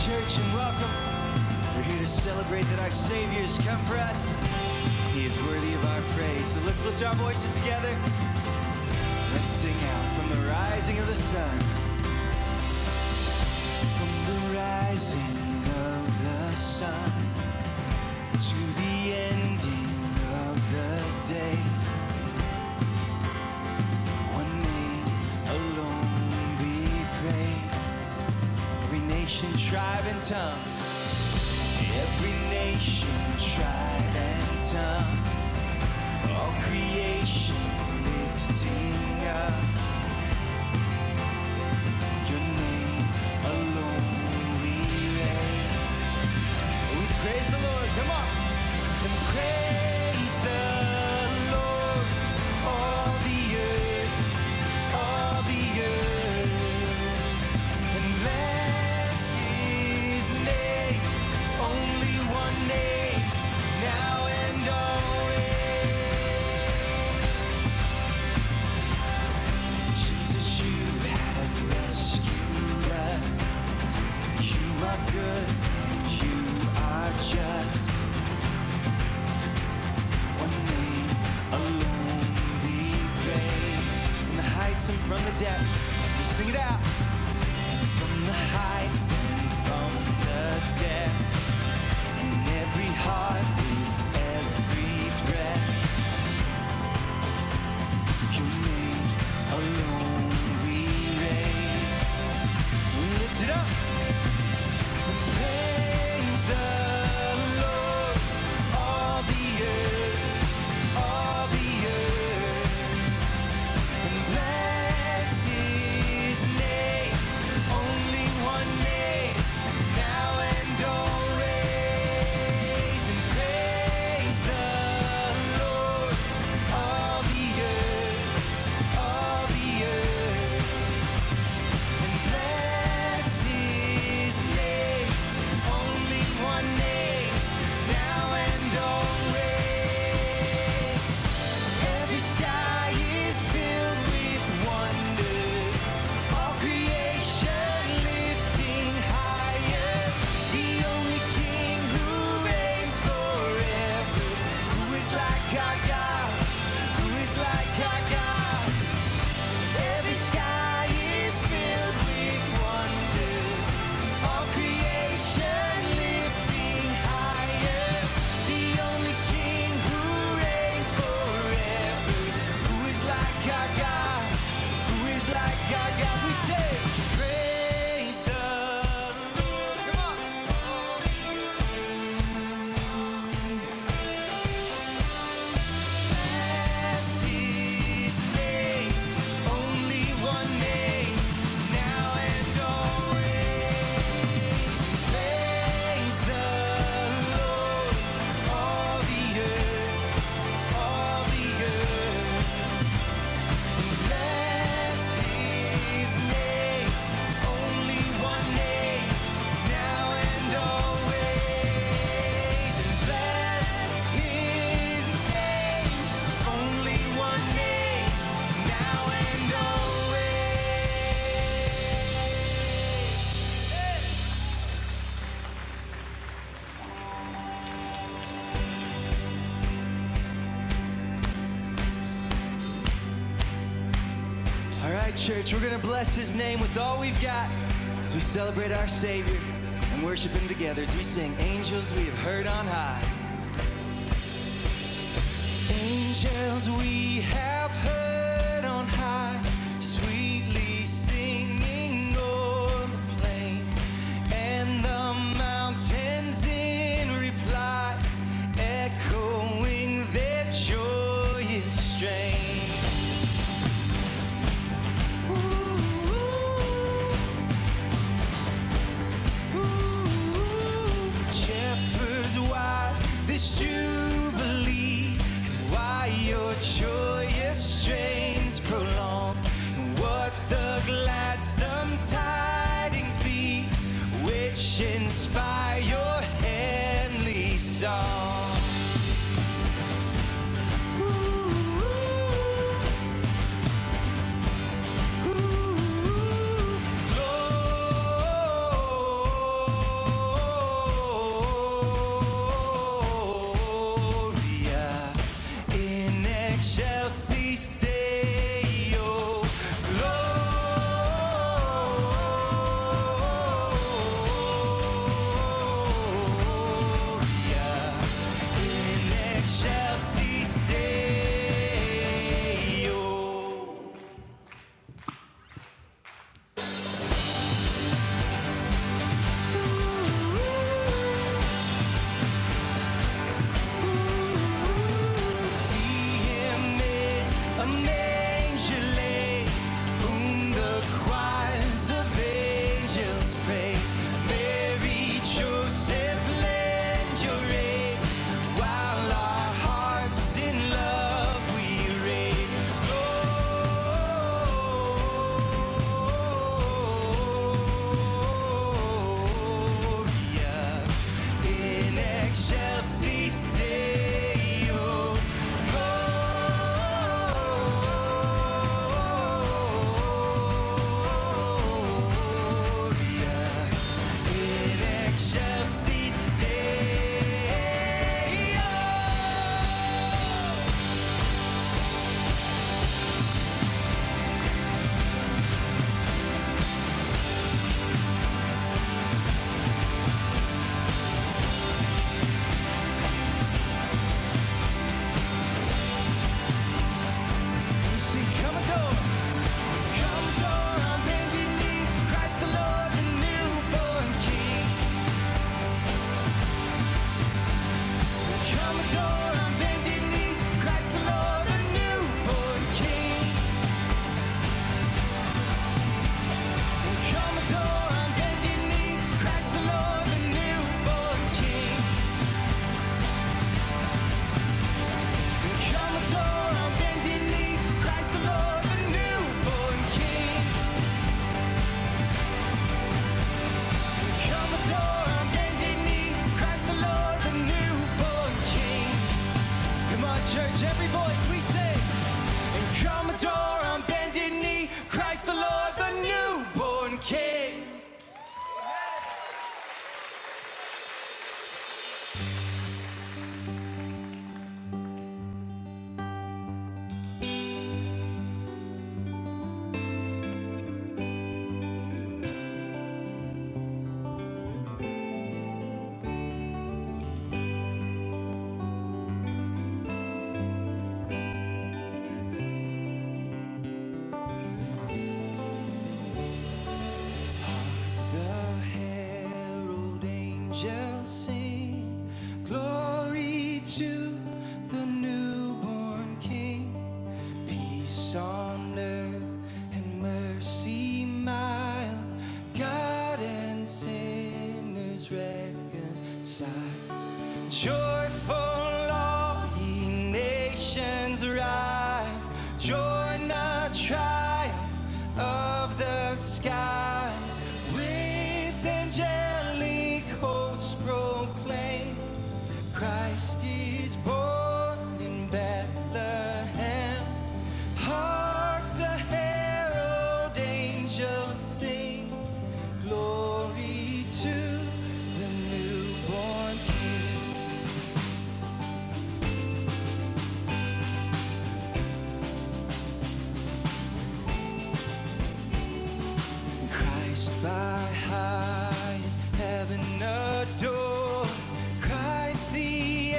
church, and welcome. We're here to celebrate that our Savior's come for us. He is worthy of our praise. So let's lift our voices together. Let's sing out from the rising of the sun. From the rising of the sun to the ending of the day. One name alone be praised. Every nation, tribe, and tongue. Every nation, tribe, and tongue. All creation lifting up your name alone we raise. We praise the Lord, come on, and praise the Lord, all the earth, and bless His name, only one name, now and always. Jesus, you have rescued us. You are good and you are just. One name alone be praised. From the heights and from the depths, we sing it out. From the heights and from the depths, in every heart with every breath, your name alone we raise. We lift it up. Praise the Lord, all the earth, and bless His name, only one name, now and always. And praise the Lord, all the earth, and bless His name, only one name, now and always. Every sky is filled with wonder, all creation lifting higher, the only King who reigns forever. Who is like our God? Who is like our God? Every sky is filled with wonder, all creation lifting higher, the only King who reigns forever. Who is like our God? Who is like our God? We say, praise the Lord. Come on. Bless His name, only one name, now and always. Praise the Lord, all the earth, and bless His name, only one name, now and always. And bless His name, only one name, now and always. All right, church, we're gonna bless His name with all we've got as we celebrate our Savior and worship Him together as we sing, angels we have heard on high. Angels we have heard on high, sweetly singing o'er the plains and the mountains in reply, echoing their joyous strain. Shepherds, why this jubilee? And why your joyous strains prolong? And what the gladsome tidings be, which inspire your heavenly song? on earth and mercy mild, God and sinners reconciled. Joyful all ye nations rise, join the triumph of the skies, with angelic hosts proclaim, Christ is born in Bethlehem. Hark the herald angels sing, glory to the newborn King. Christ by highest heaven adored, Christ the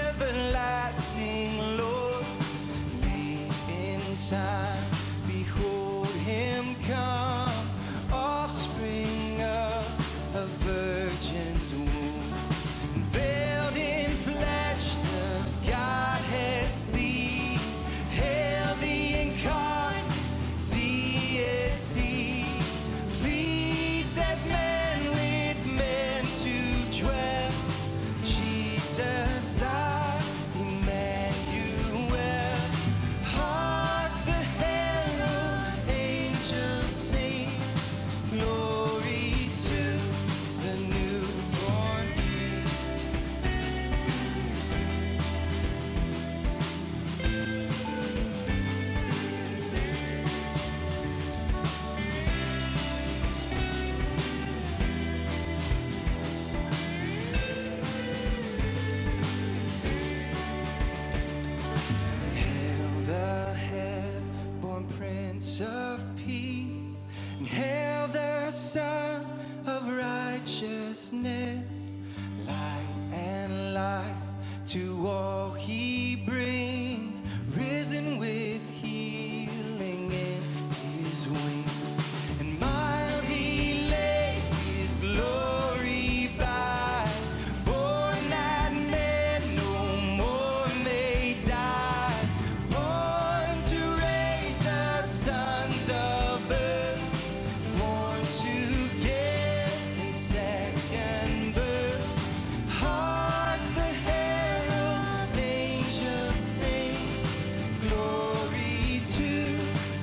everlasting Lord. Late in time, behold him come, offspring of a virgin's womb. Veiled in flesh, the Godhead see. Hail the incarnate deity, pleased as men with men to dwell. Jesus, our Emmanuel. Hark the herald angels sing, glory to the newborn King. Hail the head-born Prince of Peace, and hail the Son of Righteousness. Light and life to all he brings, risen with healing in his wings. And mild he lays his glory by, born that men no more may die, born to raise the sons of earth, born to give him second birth. Hark the herald angels sing, glory to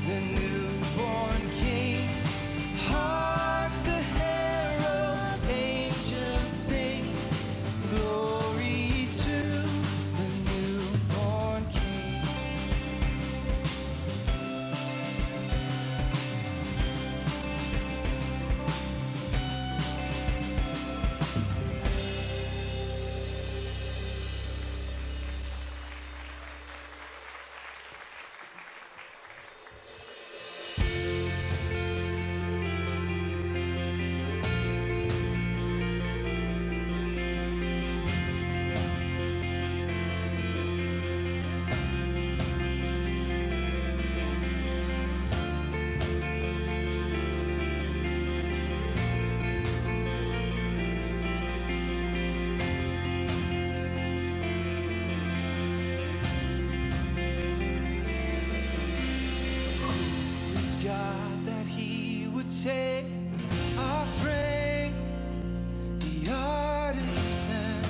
the newborn King. Hark the herald angels sing, glory to the newborn King. Who is God that he would take our frame, the artisan,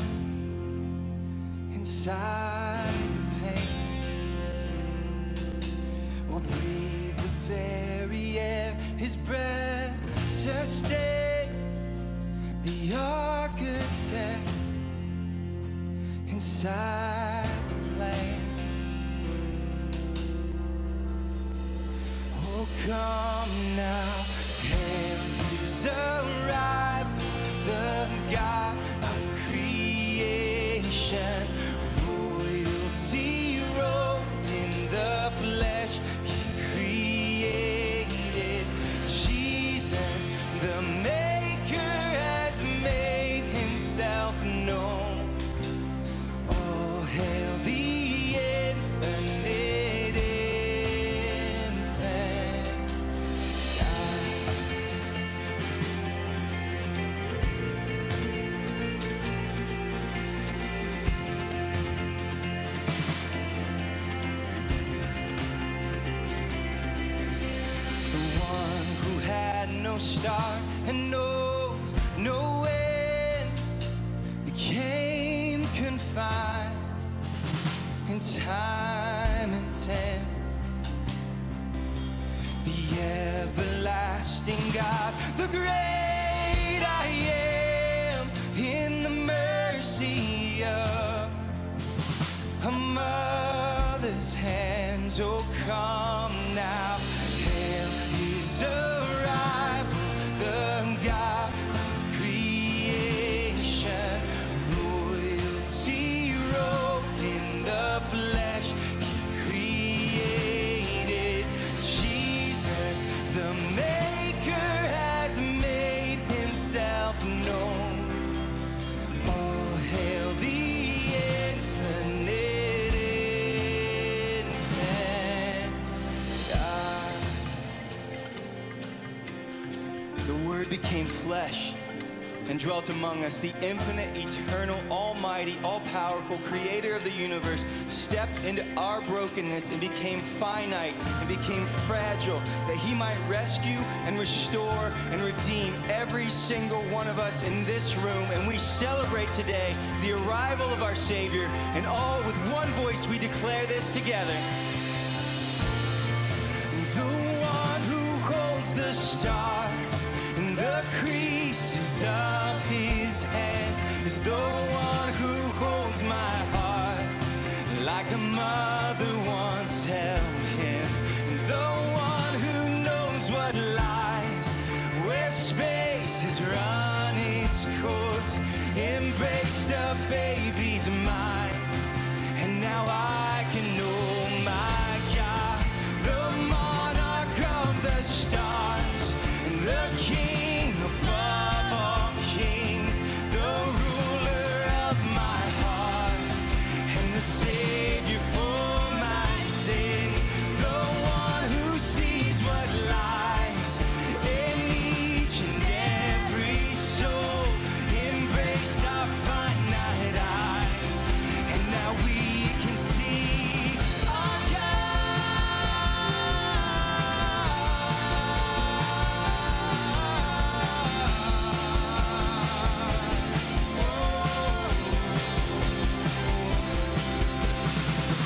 inside the pain, or breathe the very air his breath sustains, the architect inside the plane. Oh, come now, hail his arrival, the God of creation. Royalty robed in the flesh, he created. Jesus, the Maker, has made himself known. Oh, hail the infinite infant. one who had no start and knows no end became confined in time and tense. The everlasting God, the great I am, in the mercy of a mother's hands. Oh, come now, hail his arrival, the God of creation. Royalty robed in the flesh, he created Jesus. The Maker has made himself known. All hail the infinite infant God. The Word became flesh and dwelt among us. The infinite, eternal, almighty, all-powerful creator of the universe stepped into our brokenness and became finite and became fragile, that he might rescue and restore and redeem every single one of us in this room. And we celebrate today the arrival of our Savior, and all with one voice we declare this together. The one who holds the stars in the creases of his hands is the one who holds my heart like a mother once held him. And the one who knows what lies where space has run its course, embraced a baby's mind, and now I can know my God, the monarch of the stars, and the King above all kings, the ruler of my heart, and the Savior for my sins, the one who sees what lies in each and every soul, embraced our finite eyes, and now we can see our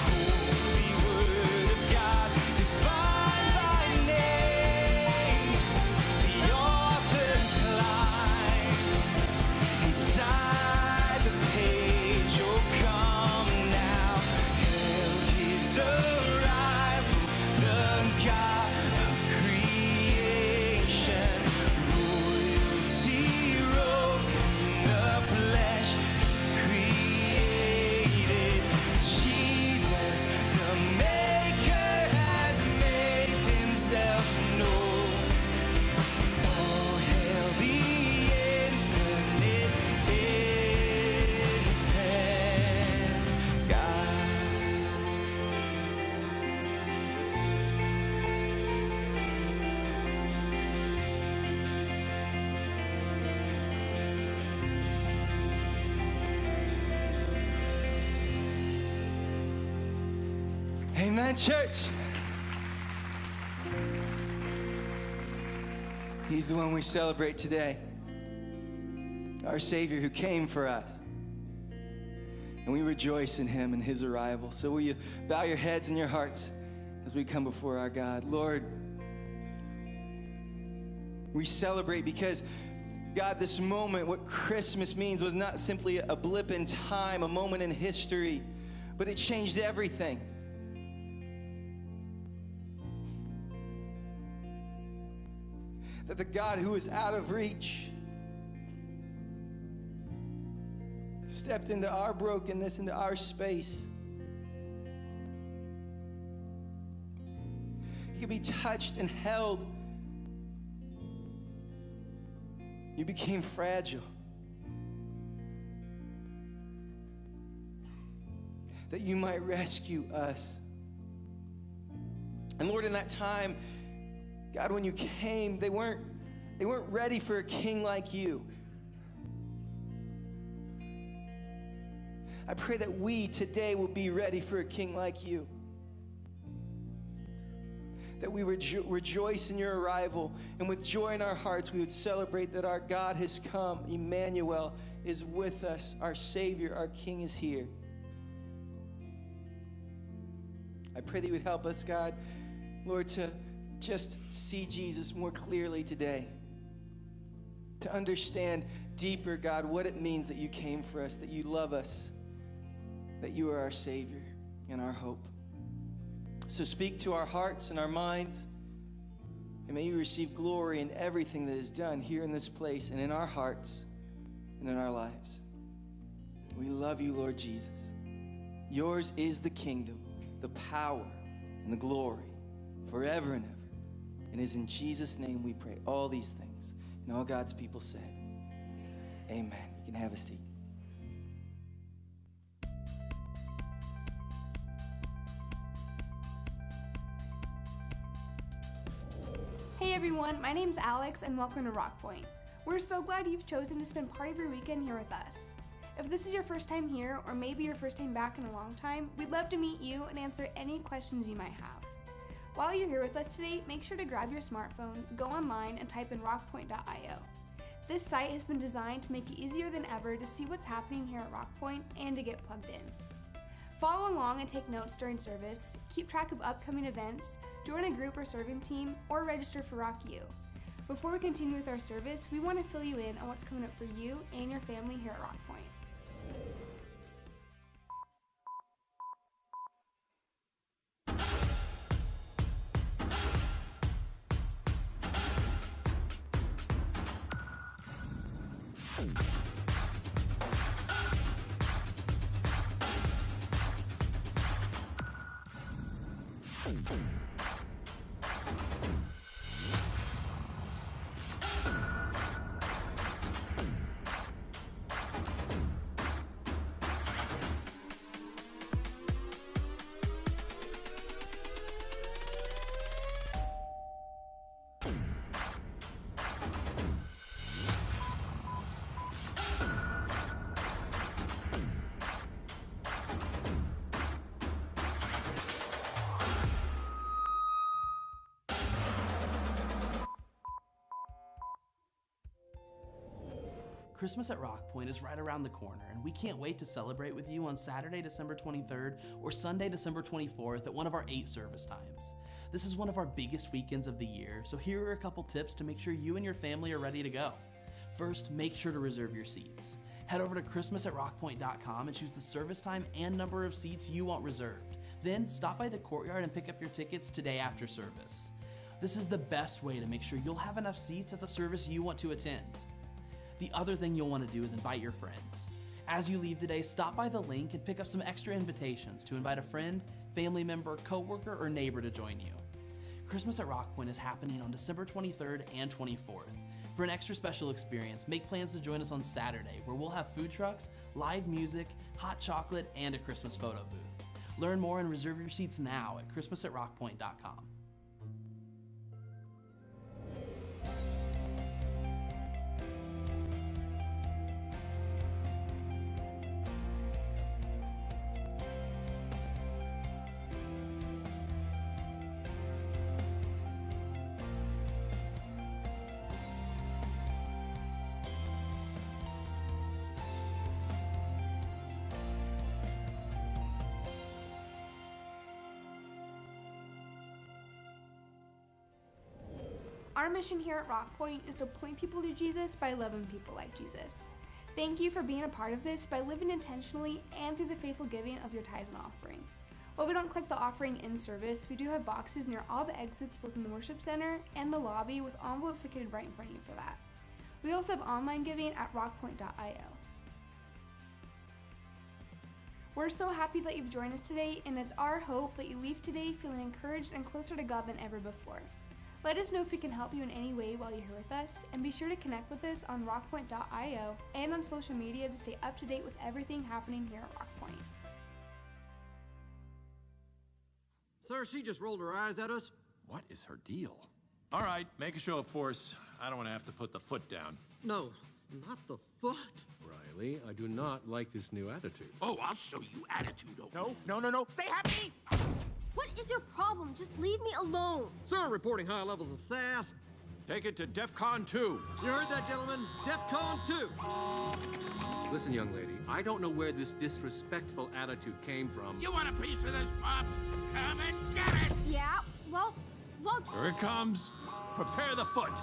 Holy Word of God, defined by name, the author climbed inside the page. Oh, come now, hail his arrival, the God of creation. Royalty robed in the flesh, created Jesus. The Maker has made himself known. Oh, hail the infinite infant God. Amen, church. He's the one we celebrate today, our Savior who came for us. And we rejoice in him and his arrival. So will you bow your heads and your hearts as we come before our God. Lord, we celebrate because, God, this moment, what Christmas means, was not simply a blip in time, a moment in history, but it changed everything. That the God who is out of reach stepped into our brokenness, into our space. He could be touched and held. You became fragile. That you might rescue us. And Lord, in that time, God, when you came, they weren't ready for a king like you. I pray that we today will be ready for a king like you. that we would rejoice in your arrival, and with joy in our hearts, we would celebrate that our God has come. Emmanuel is with us. Our Savior, our King is here. I pray that you would help us, God, Lord, to just see Jesus more clearly today, to understand deeper, God, what it means that you came for us, that you love us, that you are our Savior and our hope. So speak to our hearts and our minds, and may you receive glory in everything that is done here in this place and in our hearts and in our lives. We love you, Lord Jesus. Yours is the kingdom, the power, and the glory forever and ever. And it is in Jesus' name we pray all these things. And all God's people said, amen. You can have a seat. Hey everyone, my name's Alex and welcome to Rock Point. We're so glad you've chosen to spend part of your weekend here with us. If this is your first time here, or maybe your first time back in a long time, we'd love to meet you and answer any questions you might have. While you're here with us today, make sure to grab your smartphone, go online, and type in rockpoint.io. This site has been designed to make it easier than ever to see what's happening here at Rock Point and to get plugged in. Follow along and take notes during service, keep track of upcoming events, join a group or serving team, or register for Rock U. Before we continue with our service, we want to fill you in on what's coming up for you and your family here at Rock Point. Christmas at Rock Point is right around the corner, and we can't wait to celebrate with you on Saturday, December 23rd or Sunday, December 24th at one of our 8 service times. This is one of our biggest weekends of the year, so here are a couple tips to make sure you and your family are ready to go. First, make sure to reserve your seats. Head over to christmasatRockpoint.com and choose the service time and number of seats you want reserved. Then stop by the courtyard and pick up your tickets today after service. This is the best way to make sure you'll have enough seats at the service you want to attend. The other thing you'll want to do is invite your friends. As you leave today, stop by the link and pick up some extra invitations to invite a friend, family member, coworker, or neighbor to join you. Christmas at Rock Point is happening on December 23rd and 24th. For an extra special experience, make plans to join us on Saturday, where we'll have food trucks, live music, hot chocolate, and a Christmas photo booth. Learn more and reserve your seats now at christmasatRockpoint.com. Our mission here at Rock Point is to point people to Jesus by loving people like Jesus. Thank you for being a part of this by living intentionally and through the faithful giving of your tithes and offering. While we don't collect the offering in service, we do have boxes near all the exits both in the worship center and the lobby with envelopes located right in front of you for that. We also have online giving at rockpoint.io. We're so happy that you've joined us today, and it's our hope that you leave today feeling encouraged and closer to God than ever before. Let us know if we can help you in any way while you're here with us, and be sure to connect with us on rockpoint.io and on social media to stay up to date with everything happening here at Rock Point. Sir, she just rolled her eyes at us. What is her deal? All right, make a show of force. I don't want to have to put the foot down. No, not the foot. Riley, I do not like this new attitude. Oh, I'll show you attitude. No. Stay happy! What is your problem? Just leave me alone. Sir, reporting high levels of sass. Take it to DEFCON 2. You heard that, gentlemen? DEFCON 2. Listen, young lady, I don't know where this disrespectful attitude came from. You want a piece of this, Pops? Come and get it! Yeah, well, Here it comes. Prepare the foot.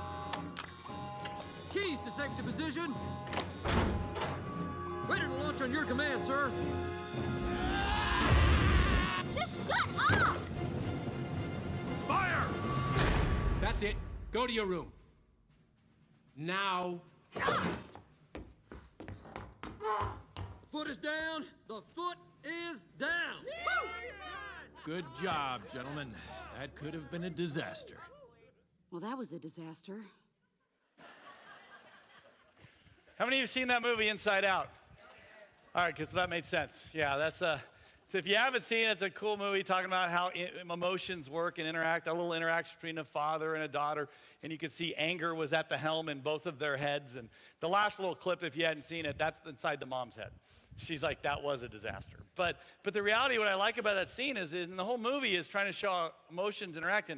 Keys to safety position. Ready to launch on your command, sir. just shut up! Fire! That's it. Go to your room. Now. Foot is down. The foot is down. Good job, gentlemen. That could have been a disaster. Well, that was a disaster. How many of you have seen that movie, Inside Out? All right, because that made sense. Yeah, that's so if you haven't seen it, it's a cool movie talking about how emotions work and interact, a little interaction between a father and a daughter. And you can see anger was at the helm in both of their heads. And the last little clip, if you hadn't seen it, that's inside the mom's head. She's like, that was a disaster. But the reality, what I like about that scene is the whole movie is trying to show how emotions interact.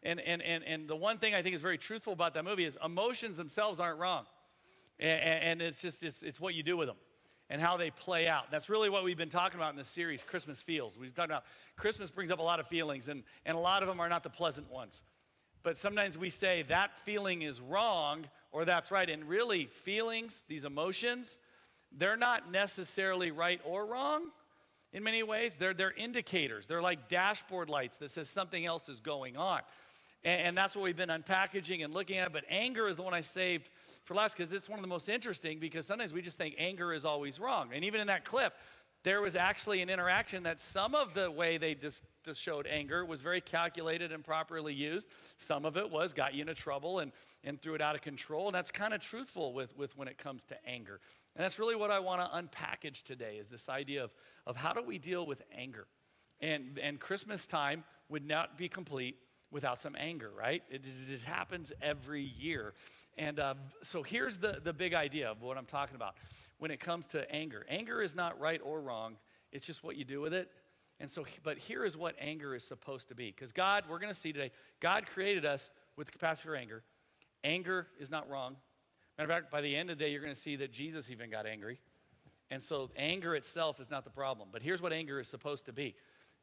And the one thing I think is very truthful about that movie is emotions themselves aren't wrong. And it's just, it's what you do with them and how they play out. That's really what we've been talking about in this series, Christmas Feels. We've talked about Christmas brings up a lot of feelings, and a lot of them are not the pleasant ones. But sometimes we say that feeling is wrong or that's right. And really, feelings, these emotions, they're not necessarily right or wrong in many ways. They're indicators. They're like dashboard lights that says something else is going on. And that's what we've been unpackaging and looking at. But anger is the one I saved for last because it's one of the most interesting, because sometimes we just think anger is always wrong. And even in that clip, there was actually an interaction that some of the way they just showed anger was very calculated and properly used. Some of it was got you into trouble and threw it out of control. And that's kind of truthful with when it comes to anger. And that's really what I want to unpackage today, is this idea of how do we deal with anger. And Christmas time would not be complete without some anger, right? It just happens every year. And so here's the big idea of what I'm talking about when it comes to anger. Anger is not right or wrong. It's just what you do with it. And so, but here is what anger is supposed to be. Because God, we're going to see today, God created us with the capacity for anger. Anger is not wrong. Matter of fact, by the end of the day, you're going to see that Jesus even got angry. And so anger itself is not the problem. But here's what anger is supposed to be.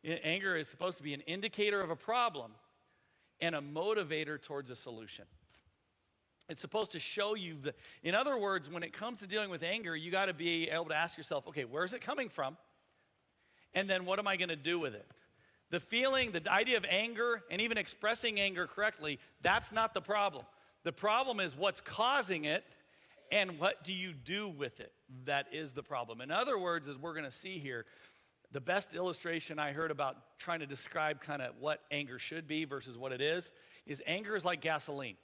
Anger is supposed to be an indicator of a problem and a motivator towards a solution. It's supposed to show you in other words, when it comes to dealing with anger, you got to be able to ask yourself, okay, where's it coming from? And then what am I going to do with it? The feeling, the idea of anger, and even expressing anger correctly, that's not the problem. The problem is what's causing it, and what do you do with it? That is the problem. In other words, as we're going to see here, the best illustration I heard about trying to describe kind of what anger should be versus what it is anger is like gasoline.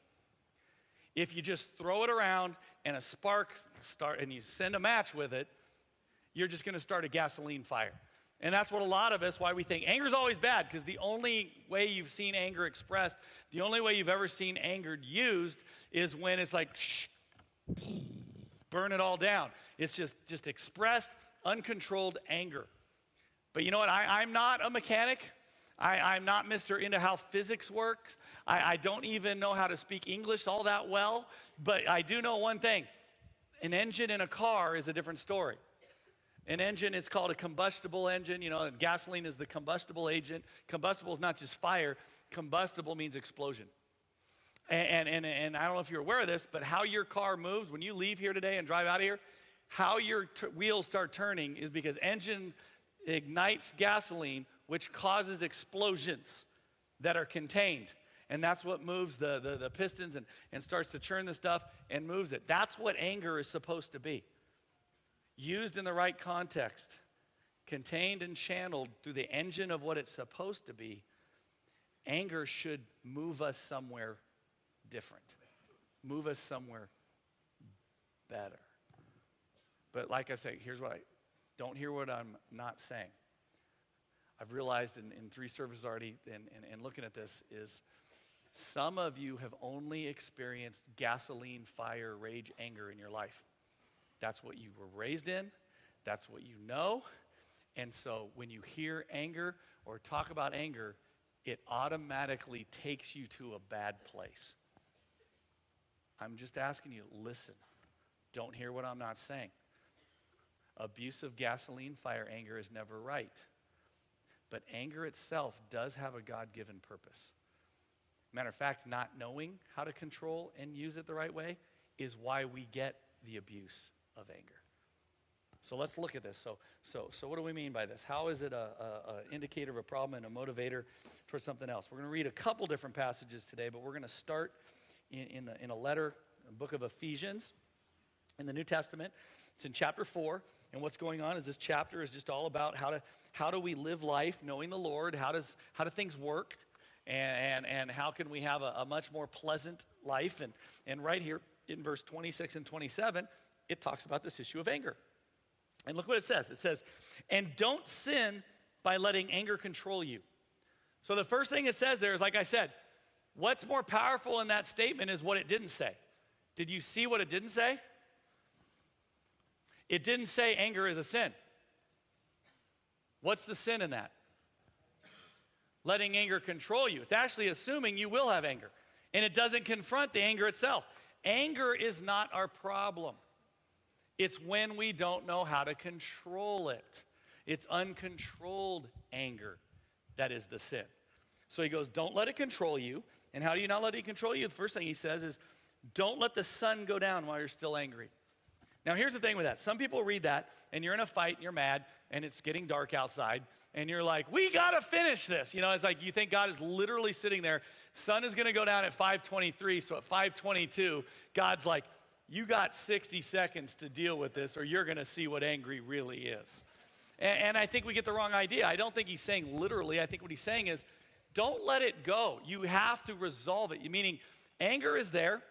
If you just throw it around and a spark and you send a match with it, you're just going to start a gasoline fire. And that's what a lot of us, why we think anger is always bad, because the only way you've seen anger expressed, the only way you've ever seen anger used is when it's like, burn it all down. It's just expressed, uncontrolled anger. But you know what? I'm not a mechanic. I'm not Mr. into how physics works. I don't even know how to speak English all that well. But I do know one thing. An engine in a car is a different story. An engine is called a combustible engine. You know, gasoline is the combustible agent. Combustible is not just fire. Combustible means explosion. And I don't know if you're aware of this, but how your car moves when you leave here today and drive out of here, how your wheels start turning is because engine ignites gasoline, which causes explosions that are contained. And that's what moves the pistons and starts to churn the stuff and moves it. That's what anger is supposed to be. Used in the right context, contained and channeled through the engine of what it's supposed to be, anger should move us somewhere different, move us somewhere better. But like I say, here's what don't hear what I'm not saying. I've realized in 3 services already and looking at this is some of you have only experienced gasoline, fire, rage, anger in your life. That's what you were raised in. That's what you know. And so when you hear anger or talk about anger, it automatically takes you to a bad place. I'm just asking you, listen. Don't hear what I'm not saying. Abusive gasoline fire anger is never right. But anger itself does have a God-given purpose. Matter of fact, not knowing how to control and use it the right way is why we get the abuse of anger. So let's look at this. So what do we mean by this? How is it a indicator of a problem and a motivator towards something else? We're going to read a couple different passages today, but we're going to start in a letter, a book of Ephesians in the New Testament. It's in chapter 4, and what's going on is this chapter is just all about how do we live life knowing the Lord, how do things work, and how can we have a much more pleasant life. And right here in verse 26 and 27, it talks about this issue of anger. And look what it says. It says, and don't sin by letting anger control you. So the first thing it says there is, like I said, what's more powerful in that statement is what it didn't say. Did you see what it didn't say? It didn't say anger is a sin. What's the sin in that? Letting anger control you. It's actually assuming you will have anger. And it doesn't confront the anger itself. Anger is not our problem. It's when we don't know how to control it. It's uncontrolled anger that is the sin. So he goes, don't let it control you. And how do you not let it control you? The first thing he says is, don't let the sun go down while you're still angry. Now, here's the thing with that. Some people read that, and you're in a fight, and you're mad, and it's getting dark outside, and you're like, we got to finish this. You know, it's like you think God is literally sitting there. Sun is going to go down at 5:23, so at 5:22, God's like, you got 60 seconds to deal with this, or you're going to see what angry really is. And I think we get the wrong idea. I don't think he's saying literally. I think what he's saying is, don't let it go. You have to resolve it. Meaning, anger is there.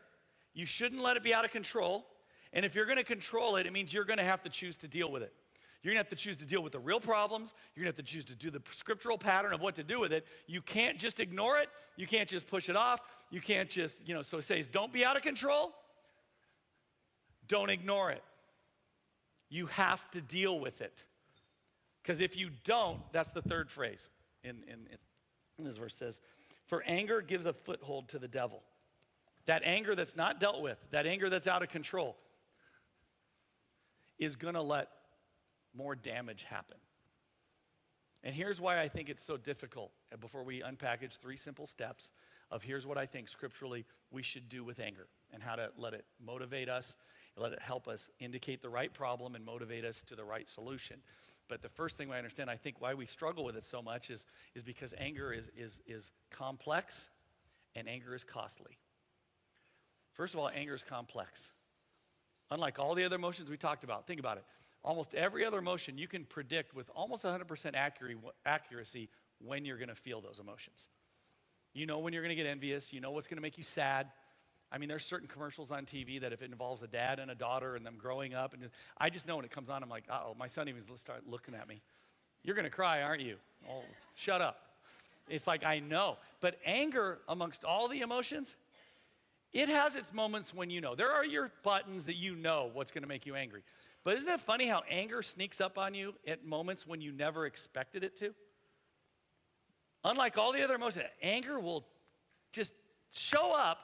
You shouldn't let it be out of control. And if you're going to control it, it means you're going to have to choose to deal with it. You're going to have to choose to deal with the real problems. You're going to have to choose to do the scriptural pattern of what to do with it. You can't just ignore it. You can't just push it off. You can't just, so it says, don't be out of control. Don't ignore it. You have to deal with it. Because if you don't, that's the third phrase in this verse says, for anger gives a foothold to the devil. That anger that's not dealt with, that anger that's out of control, is going to let more damage happen. And here's why I think it's so difficult. Before we unpackage 3 simple steps of here's what I think scripturally we should do with anger and how to let it motivate us, let it help us indicate the right problem and motivate us to the right solution. But the first thing I understand, I think why we struggle with it so much is because anger is complex and anger is costly. First of all, anger is complex. Unlike all the other emotions we talked about, think about it. Almost every other emotion you can predict with almost 100% accuracy when you're going to feel those emotions. You know when you're going to get envious. You know what's going to make you sad. I mean, there's certain commercials on TV that if it involves a dad and a daughter and them growing up, and I just know when it comes on, I'm like, uh-oh, my son even started looking at me. You're going to cry, aren't you? Oh, shut up. It's like, I know. But anger, amongst all the emotions, it has its moments when you know. There are your buttons that you know what's going to make you angry. But isn't it funny how anger sneaks up on you at moments when you never expected it to? Unlike all the other emotions, anger will just show up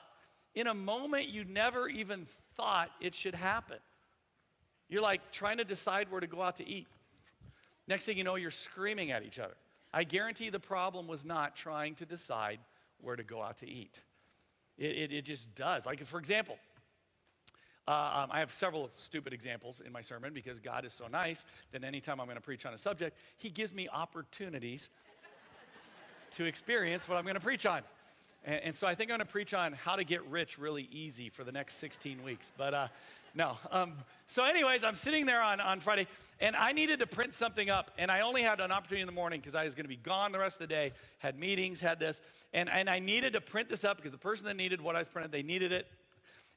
in a moment you never even thought it should happen. You're like trying to decide where to go out to eat. Next thing you know, you're screaming at each other. I guarantee the problem was not trying to decide where to go out to eat. It just does. Like, for example, I have several stupid examples in my sermon because God is so nice that anytime I'm going to preach on a subject, he gives me opportunities to experience what I'm going to preach on. And so I think I'm going to preach on how to get rich really easy for the next 16 weeks. But no. So anyways, I'm sitting there on Friday, and I needed to print something up, and I only had an opportunity in the morning because I was going to be gone the rest of the day, had meetings, had this, and I needed to print this up because the person that needed what I was printing, they needed it,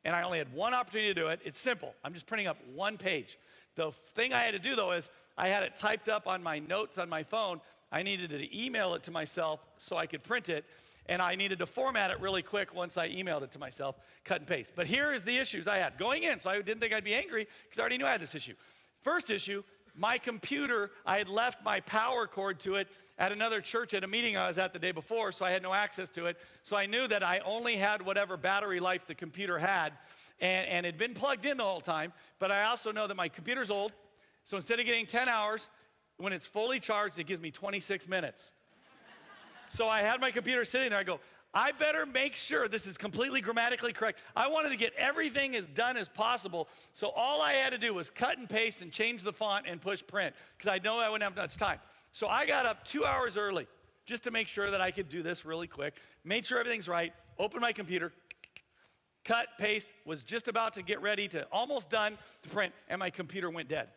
and I only had one opportunity to do it. It's simple. I'm just printing up one page. The thing I had to do, though, is I had it typed up on my notes on my phone. I needed to email it to myself so I could print it. And I needed to format it really quick once I emailed it to myself, cut and paste. But here is the issues I had going in. So I didn't think I'd be angry because I already knew I had this issue. First issue, My computer, I had left my power cord to it at another church at a meeting I was at the day before, so I had no access to it. So I knew that I only had whatever battery life the computer had, and it had been plugged in the whole time. But I also know that my computer's old, so instead of getting 10 hours, when it's fully charged, it gives me 26 minutes. So I had my computer sitting there. I go, I better make sure this is completely grammatically correct. I wanted to get everything as done as possible. So all I had to do was cut and paste and change the font and push print because I know I wouldn't have much time. So I got up 2 hours early just to make sure that I could do this really quick. Made sure everything's right. Opened my computer. Cut, paste, was just about to get ready to, almost done to print, and my computer went dead.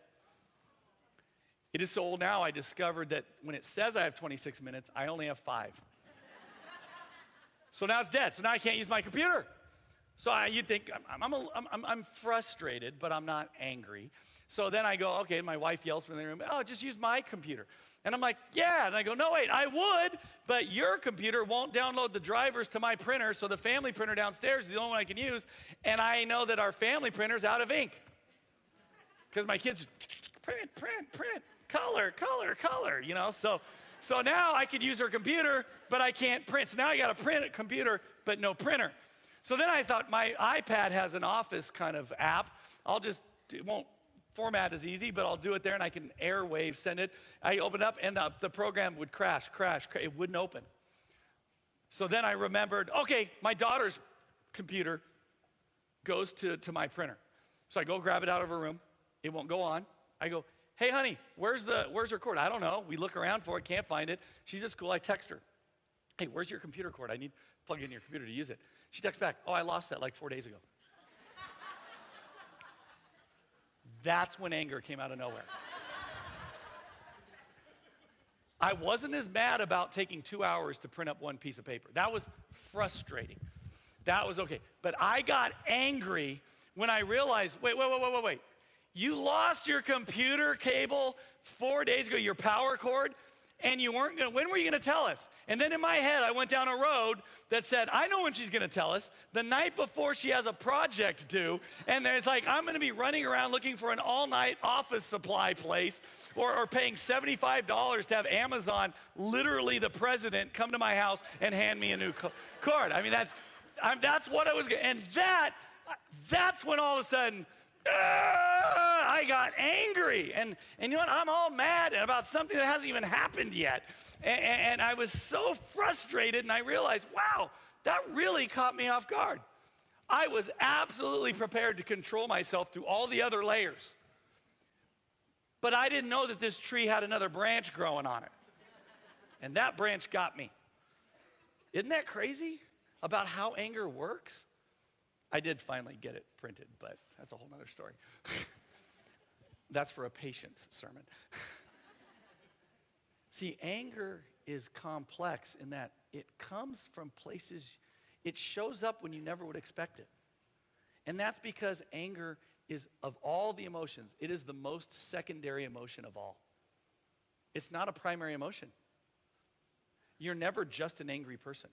It is so old now, I discovered that when it says I have 26 minutes, I only have 5. So now it's dead. So now I can't use my computer. So you'd think I'm frustrated, but I'm not angry. So then I go, okay, my wife yells from the room, oh, just use my computer. And I'm like, yeah. And I go, no, wait, I would, but your computer won't download the drivers to my printer, so the family printer downstairs is the only one I can use. And I know that our family printer's out of ink. Because my kids print, color, you know. So now I could use her computer, but I can't print. So now I got to print a computer, but no printer. So then I thought my iPad has an Office kind of app. It won't format as easy, but I'll do it there and I can airwave send it. I open it up and the program would crash. It wouldn't open. So then I remembered, okay, my daughter's computer goes to my printer. So I go grab it out of her room. It won't go on. I go, hey, honey, where's her cord? I don't know. We look around for it, can't find it. She's at school. I text her. Hey, where's your computer cord? I need to plug it in your computer to use it. She texts back, oh, I lost that like 4 days ago. That's when anger came out of nowhere. I wasn't as mad about taking 2 hours to print up one piece of paper. That was frustrating. That was okay. But I got angry when I realized, wait. You lost your computer cable 4 days ago, your power cord, and when were you gonna tell us? And then in my head, I went down a road that said, I know when she's gonna tell us, the night before she has a project due, and then it's like, I'm gonna be running around looking for an all-night office supply place, or paying $75 to have Amazon, literally the president, come to my house and hand me a new cord. I mean, that's what I was, and that's when all of a sudden, I got angry. And you know what? I'm all mad about something that hasn't even happened yet. And I was so frustrated, and I realized, wow, that really caught me off guard. I was absolutely prepared to control myself through all the other layers. But I didn't know that this tree had another branch growing on it. And that branch got me. Isn't that crazy about how anger works? I did finally get it printed, but that's a whole nother story. That's for a patience sermon. See, anger is complex in that it comes from places, it shows up when you never would expect it. And that's because anger is, of all the emotions, it is the most secondary emotion of all. It's not a primary emotion. You're never just an angry person.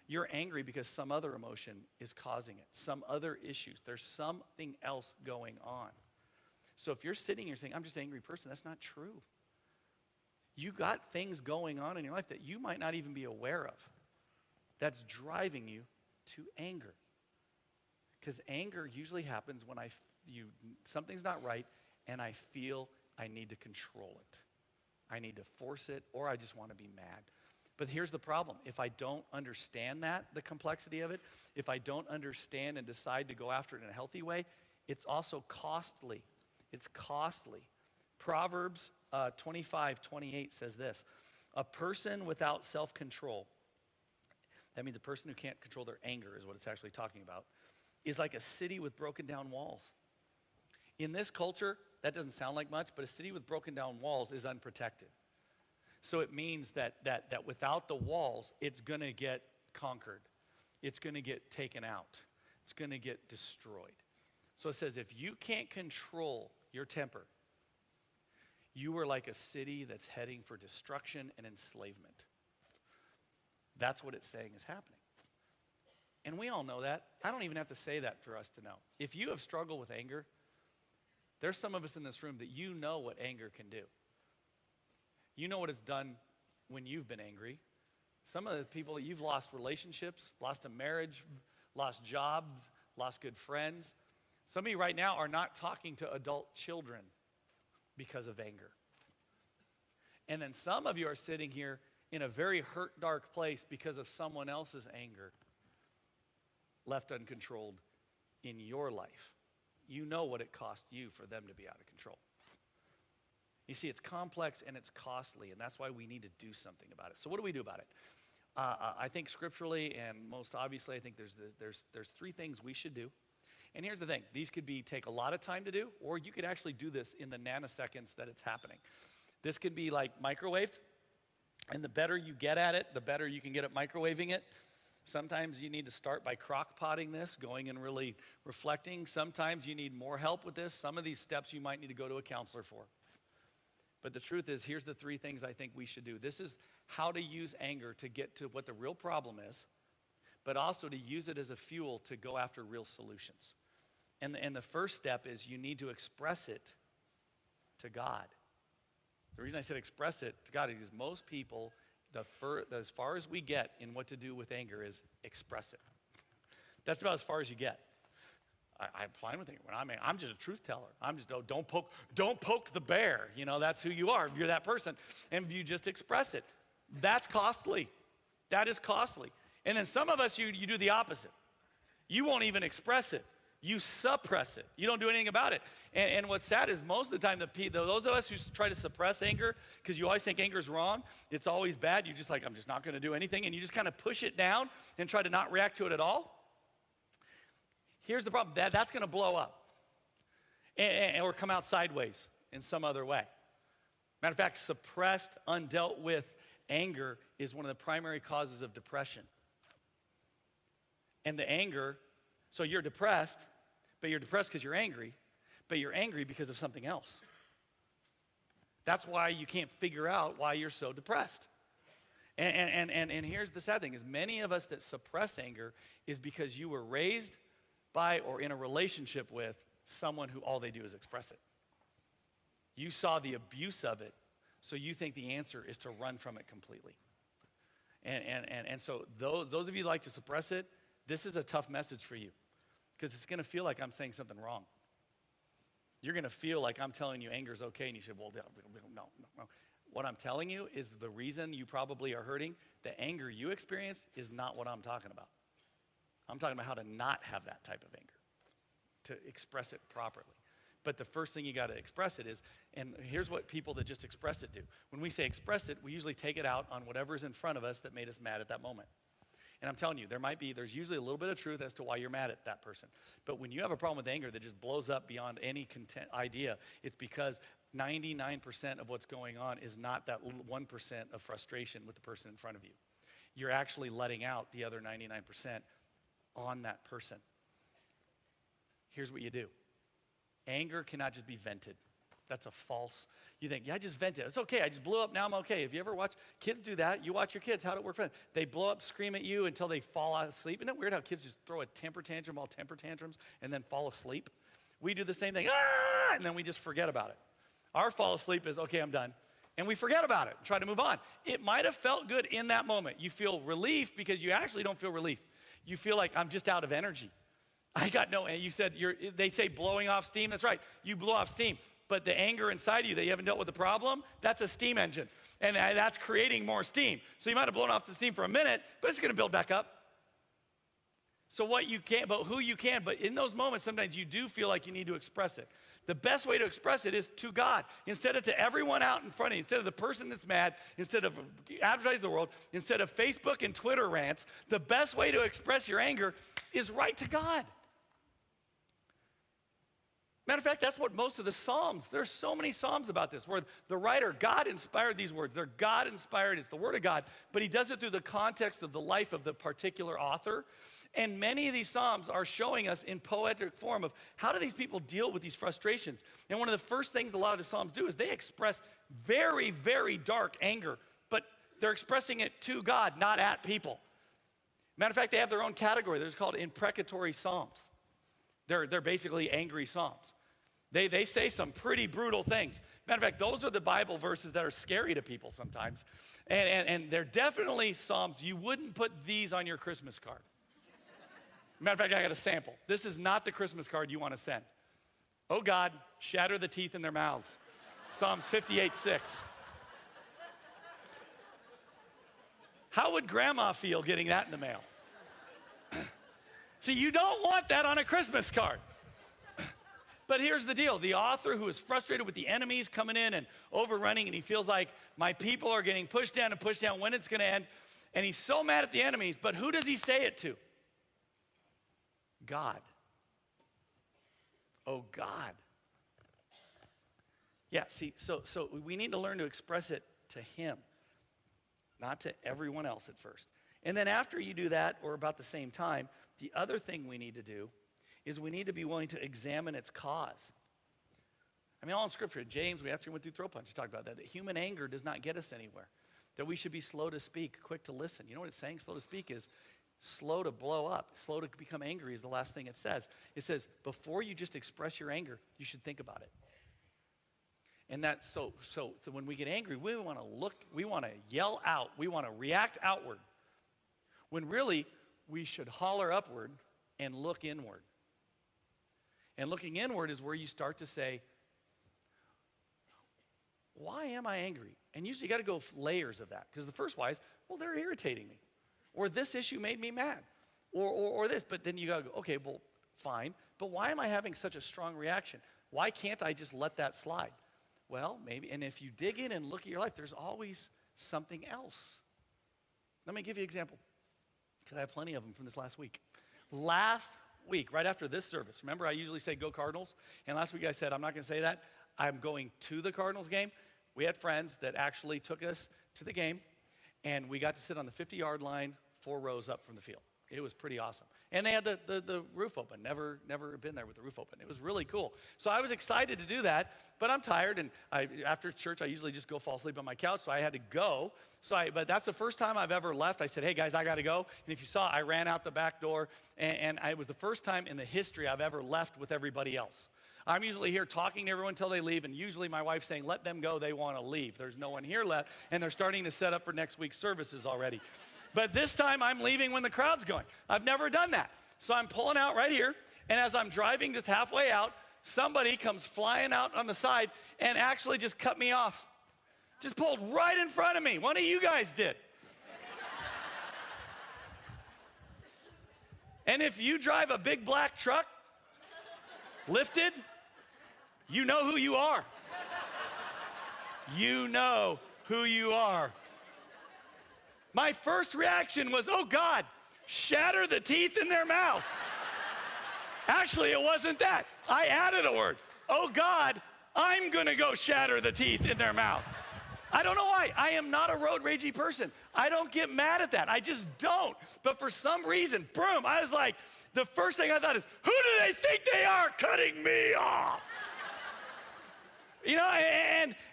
You're angry because some other emotion is causing it, some other issues. There's something else going on. So if you're sitting here saying, I'm just an angry person, that's not true. You got things going on in your life that you might not even be aware of that's driving you to anger. Because anger usually happens when something's not right and I feel I need to control it. I need to force it, or I just want to be mad. But here's the problem. If I don't understand the complexity of it, if I don't understand and decide to go after it in a healthy way, it's also costly. It's costly. Proverbs 25:28 says this, a person without self-control, that means a person who can't control their anger is what it's actually talking about, is like a city with broken down walls. In this culture, that doesn't sound like much, but a city with broken down walls is unprotected. So it means that without the walls, it's going to get conquered. It's going to get taken out. It's going to get destroyed. So it says if you can't control your temper, you are like a city that's heading for destruction and enslavement. That's what it's saying is happening. And we all know that. I don't even have to say that for us to know. If you have struggled with anger, There's some of us in this room that you know what anger can do. You know what it's done when you've been angry. Some of the people, you've lost relationships, lost a marriage, lost jobs, lost good friends. Some of you right now are not talking to adult children because of anger. And then some of you are sitting here in a very hurt, dark place because of someone else's anger left uncontrolled in your life. You know what it cost you for them to be out of control. You see, it's complex and it's costly, and that's why we need to do something about it. So what do we do about it? I think scripturally and most obviously, I think there's three things we should do. And here's the thing. These could take a lot of time to do, or you could actually do this in the nanoseconds that it's happening. This could be like microwaved, and the better you get at it, the better you can get at microwaving it. Sometimes you need to start by crock-potting this, going and really reflecting. Sometimes you need more help with this. Some of these steps you might need to go to a counselor for. But the truth is, here's the three things I think we should do. This is how to use anger to get to what the real problem is, but also to use it as a fuel to go after real solutions. And the first step is you need to express it to God. The reason I said express it to God is most people, as far as we get in what to do with anger is express it. That's about as far as you get. I'm fine with it. When I'm just a truth teller. I'm just, don't poke the bear. You know, that's who you are. If you're that person, and if you just express it, that's costly. That is costly. And then some of us, you do the opposite. You won't even express it. You suppress it. You don't do anything about it. And what's sad is most of the time, those of us who try to suppress anger, because you always think anger is wrong, it's always bad. You're just like, I'm just not going to do anything. And you just kind of push it down and try to not react to it at all. Here's the problem. That's going to blow up or come out sideways in some other way. Matter of fact, suppressed, undealt with anger is one of the primary causes of depression. And the anger, so you're depressed, but you're depressed because you're angry, but you're angry because of something else. That's why you can't figure out why you're so depressed. And here's the sad thing is many of us that suppress anger is because you were raised by or in a relationship with someone who all they do is express it. You saw the abuse of it, so you think the answer is to run from it completely. And so those of you who like to suppress it, this is a tough message for you because it's going to feel like I'm saying something wrong. You're going to feel like I'm telling you anger is okay, and you say, well, no. What I'm telling you is the reason you probably are hurting, the anger you experienced is not what I'm talking about. I'm talking about how to not have that type of anger, to express it properly. But the first thing you got to express it is, and here's what people that just express it do. When we say express it, we usually take it out on whatever's in front of us that made us mad at that moment. And I'm telling you, there's usually a little bit of truth as to why you're mad at that person. But when you have a problem with anger that just blows up beyond any idea, it's because 99% of what's going on is not that 1% of frustration with the person in front of you. You're actually letting out the other 99% on that person. Here's what you do. Anger cannot just be vented. That's a false. You think, yeah, I just vented. It's okay. I just blew up. Now I'm okay. If you ever watch kids do that, you watch your kids. How'd it work for them? They blow up, scream at you until they fall out of sleep. Isn't it weird how kids just throw a temper tantrum, all temper tantrums, and then fall asleep? We do the same thing. And then we just forget about it. Our fall asleep is, okay, I'm done. And we forget about it. Try to move on. It might have felt good in that moment. You feel relief because you actually don't feel relief. You feel like I'm just out of energy. I got no, and you said, they say blowing off steam. That's right. You blow off steam. But the anger inside you that you haven't dealt with the problem, that's a steam engine. And that's creating more steam. So you might have blown off the steam for a minute, but it's going to build back up. So what you can, but who you can, but in those moments, sometimes you do feel like you need to express it. The best way to express it is to God. Instead of to everyone out in front of you, instead of the person that's mad, instead of advertising the world, instead of Facebook and Twitter rants, the best way to express your anger is right to God. Matter of fact, that's what most of the Psalms, there's so many Psalms about this, where the writer, God inspired these words. They're God inspired, it's the Word of God, but he does it through the context of the life of the particular author. And many of these Psalms are showing us in poetic form of how do these people deal with these frustrations. And one of the first things a lot of the Psalms do is they express very, very dark anger, but they're expressing it to God, not at people. Matter of fact, they have their own category. They're called imprecatory Psalms. They're basically angry Psalms. They say some pretty brutal things. Matter of fact, those are the Bible verses that are scary to people sometimes. And they're definitely Psalms. You wouldn't put these on your Christmas card. Matter of fact, I got a sample. This is not the Christmas card you want to send. Oh God, shatter the teeth in their mouths. Psalms 58:6. How would grandma feel getting that in the mail? See, you don't want that on a Christmas card. But here's the deal. The author, who is frustrated with the enemies coming in and overrunning, and he feels like my people are getting pushed down and pushed down, when it's going to end, and he's so mad at the enemies, but who does he say it to? God. Oh, God. Yeah, see, so we need to learn to express it to him, not to everyone else at first. And then after you do that, or about the same time, the other thing we need to do is we need to be willing to examine its cause. I mean, all in Scripture, James, we went through throw punch, talked about that human anger does not get us anywhere, that we should be slow to speak, quick to listen. You know what it's saying? Slow to speak is slow to blow up. Slow to become angry is the last thing it says. It says, before you just express your anger, you should think about it. And that's so when we get angry, we want to look, we want to yell out, we want to react outward, when really we should holler upward and look inward. And looking inward is where you start to say, why am I angry? And usually you got to go layers of that. Because the first why is, well, they're irritating me. Or this issue made me mad. Or this. But then you got to go, okay, well, fine. But why am I having such a strong reaction? Why can't I just let that slide? Well, maybe. And if you dig in and look at your life, there's always something else. Let me give you an example, because I have plenty of them from this last week. Last week, right after this service, remember I usually say go Cardinals? And last week I said I'm not going to say that. I'm going to the Cardinals game. We had friends that actually took us to the game, and we got to sit on the 50-yard line, 4 rows up from the field. It was pretty awesome. And they had the roof open. Never been there with the roof open. It was really cool. So I was excited to do that, but I'm tired, and after church, I usually just go fall asleep on my couch, so I had to go. But that's the first time I've ever left. I said, hey, guys, I got to go. And if you saw, I ran out the back door, and it was the first time in the history I've ever left with everybody else. I'm usually here talking to everyone until they leave, and usually my wife's saying, let them go, they want to leave. There's no one here left, and they're starting to set up for next week's services already. But this time I'm leaving when the crowd's going. I've never done that. So I'm pulling out right here, and as I'm driving just halfway out, somebody comes flying out on the side and actually just cut me off. Just pulled right in front of me. One of you guys did. And if you drive a big black truck, lifted, you know who you are. You know who you are. My first reaction was, oh God, shatter the teeth in their mouth. Actually, it wasn't that. I added a word. Oh God, I'm gonna go shatter the teeth in their mouth. I don't know why. I am not a road ragey person. I don't get mad at that. I just don't. But for some reason, boom, I was like, the first thing I thought is, who do they think they are cutting me off? You know,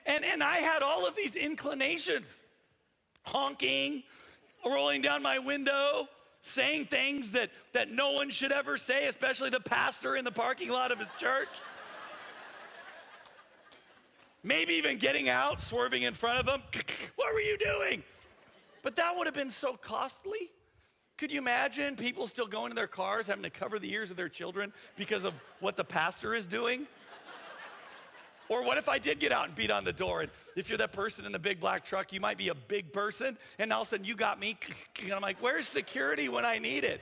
and I had all of these inclinations. Honking, rolling down my window, saying things that no one should ever say, especially the pastor in the parking lot of his church. Maybe even getting out, swerving in front of them. What were you doing? But that would have been so costly. Could you imagine people still going to their cars having to cover the ears of their children because of what the pastor is doing? Or what if I did get out and beat on the door? And if you're that person in the big black truck, you might be a big person, and all of a sudden you got me, and I'm like, where's security when I need it?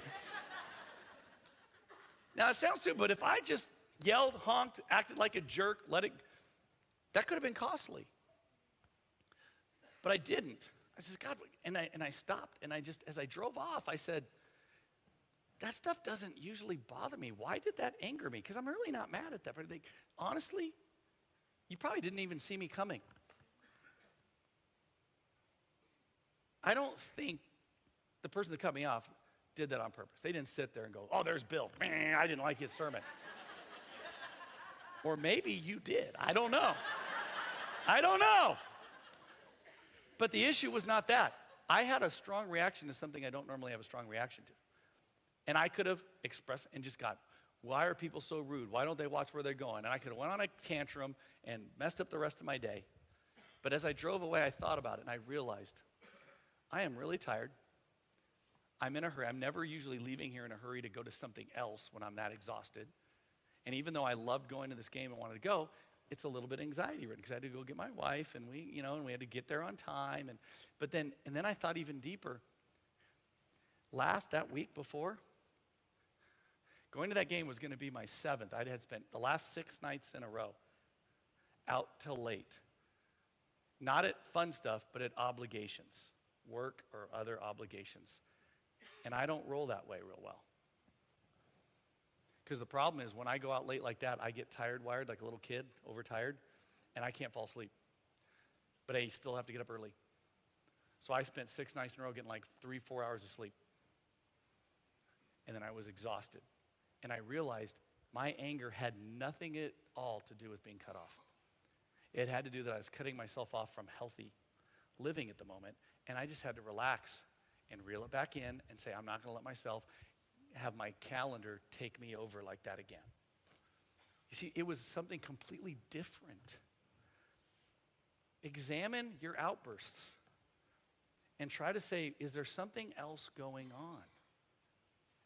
Now, it sounds stupid, but if I just yelled, honked, acted like a jerk, that could have been costly. But I didn't. I said, God, and I stopped, and as I drove off, I said, that stuff doesn't usually bother me. Why did that anger me? Because I'm really not mad at that. But honestly, you probably didn't even see me coming. I don't think the person that cut me off did that on purpose. They didn't sit there and go, oh, there's Bill. I didn't like his sermon. Or maybe you did. I don't know. I don't know. But the issue was not that. I had a strong reaction to something I don't normally have a strong reaction to. And I could have expressed and just got Why are people so rude? Why don't they watch where they're going? And I could have went on a tantrum and messed up the rest of my day. But as I drove away, I thought about it, and I realized I am really tired. I'm in a hurry. I'm never usually leaving here in a hurry to go to something else when I'm that exhausted. And even though I loved going to this game and wanted to go, it's a little bit anxiety ridden because I had to go get my wife, and we had to get there on time. But then I thought even deeper. That week before, going to that game was going to be my 7th. I had spent the last 6 nights in a row out till late. Not at fun stuff, but at obligations, work or other obligations. And I don't roll that way real well. Because the problem is when I go out late like that, I get tired wired like a little kid, overtired, and I can't fall asleep. But I still have to get up early. So I spent 6 nights in a row getting like 3-4 hours of sleep. And then I was exhausted. And I realized my anger had nothing at all to do with being cut off. It had to do that I was cutting myself off from healthy living at the moment, and I just had to relax and reel it back in and say, I'm not going to let myself have my calendar take me over like that again. You see, it was something completely different. Examine your outbursts and try to say, is there something else going on?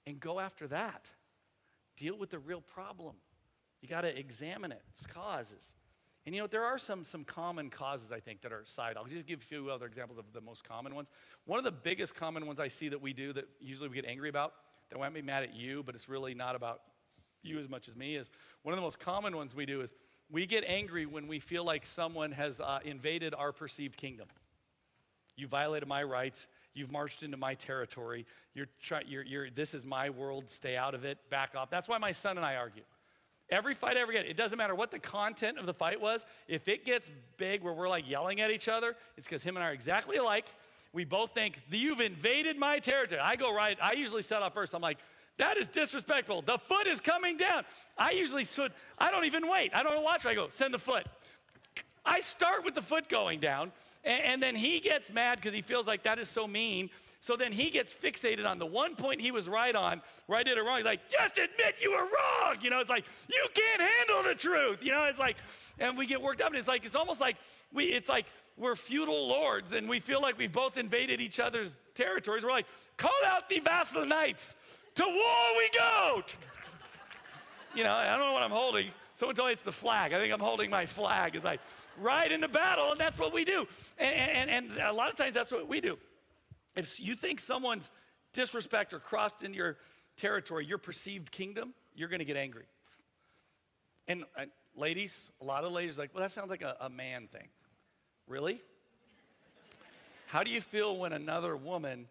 And go after that. Deal with the real problem. You got to examine its causes. And there are some common causes, I think, that are side. I'll just give a few other examples of the most common ones. One of the biggest common ones I see that we do that usually we get angry about, that I might be mad at you, but it's really not about you as much as me, is one of the most common ones we do is we get angry when we feel like someone has invaded our perceived kingdom. You violated my rights. You've marched into my territory. This is my world. Stay out of it. Back off. That's why my son and I argue. Every fight I ever get, it doesn't matter what the content of the fight was. If it gets big where we're like yelling at each other, it's because him and I are exactly alike. We both think, you've invaded my territory. I go right. I usually set off first. I'm like, that is disrespectful. The foot is coming down. I don't even wait. I don't watch. I go, send the foot. I start with the foot going down, and then he gets mad because he feels like that is so mean. So then he gets fixated on the one point he was right on, where I did it wrong. He's like, just admit you were wrong. It's like, you can't handle the truth. It's like, and we get worked up, and it's almost like we're feudal lords, and we feel like we've both invaded each other's territories. We're like, call out the vassal knights. To war we go. I don't know what I'm holding. Someone told me it's the flag. I think I'm holding my flag as I ride into battle, and that's what we do. And a lot of times that's what we do. If you think someone's disrespect or crossed into your territory, your perceived kingdom, you're going to get angry. And ladies, a lot of ladies are like, well, that sounds like a man thing. Really? How do you feel when another woman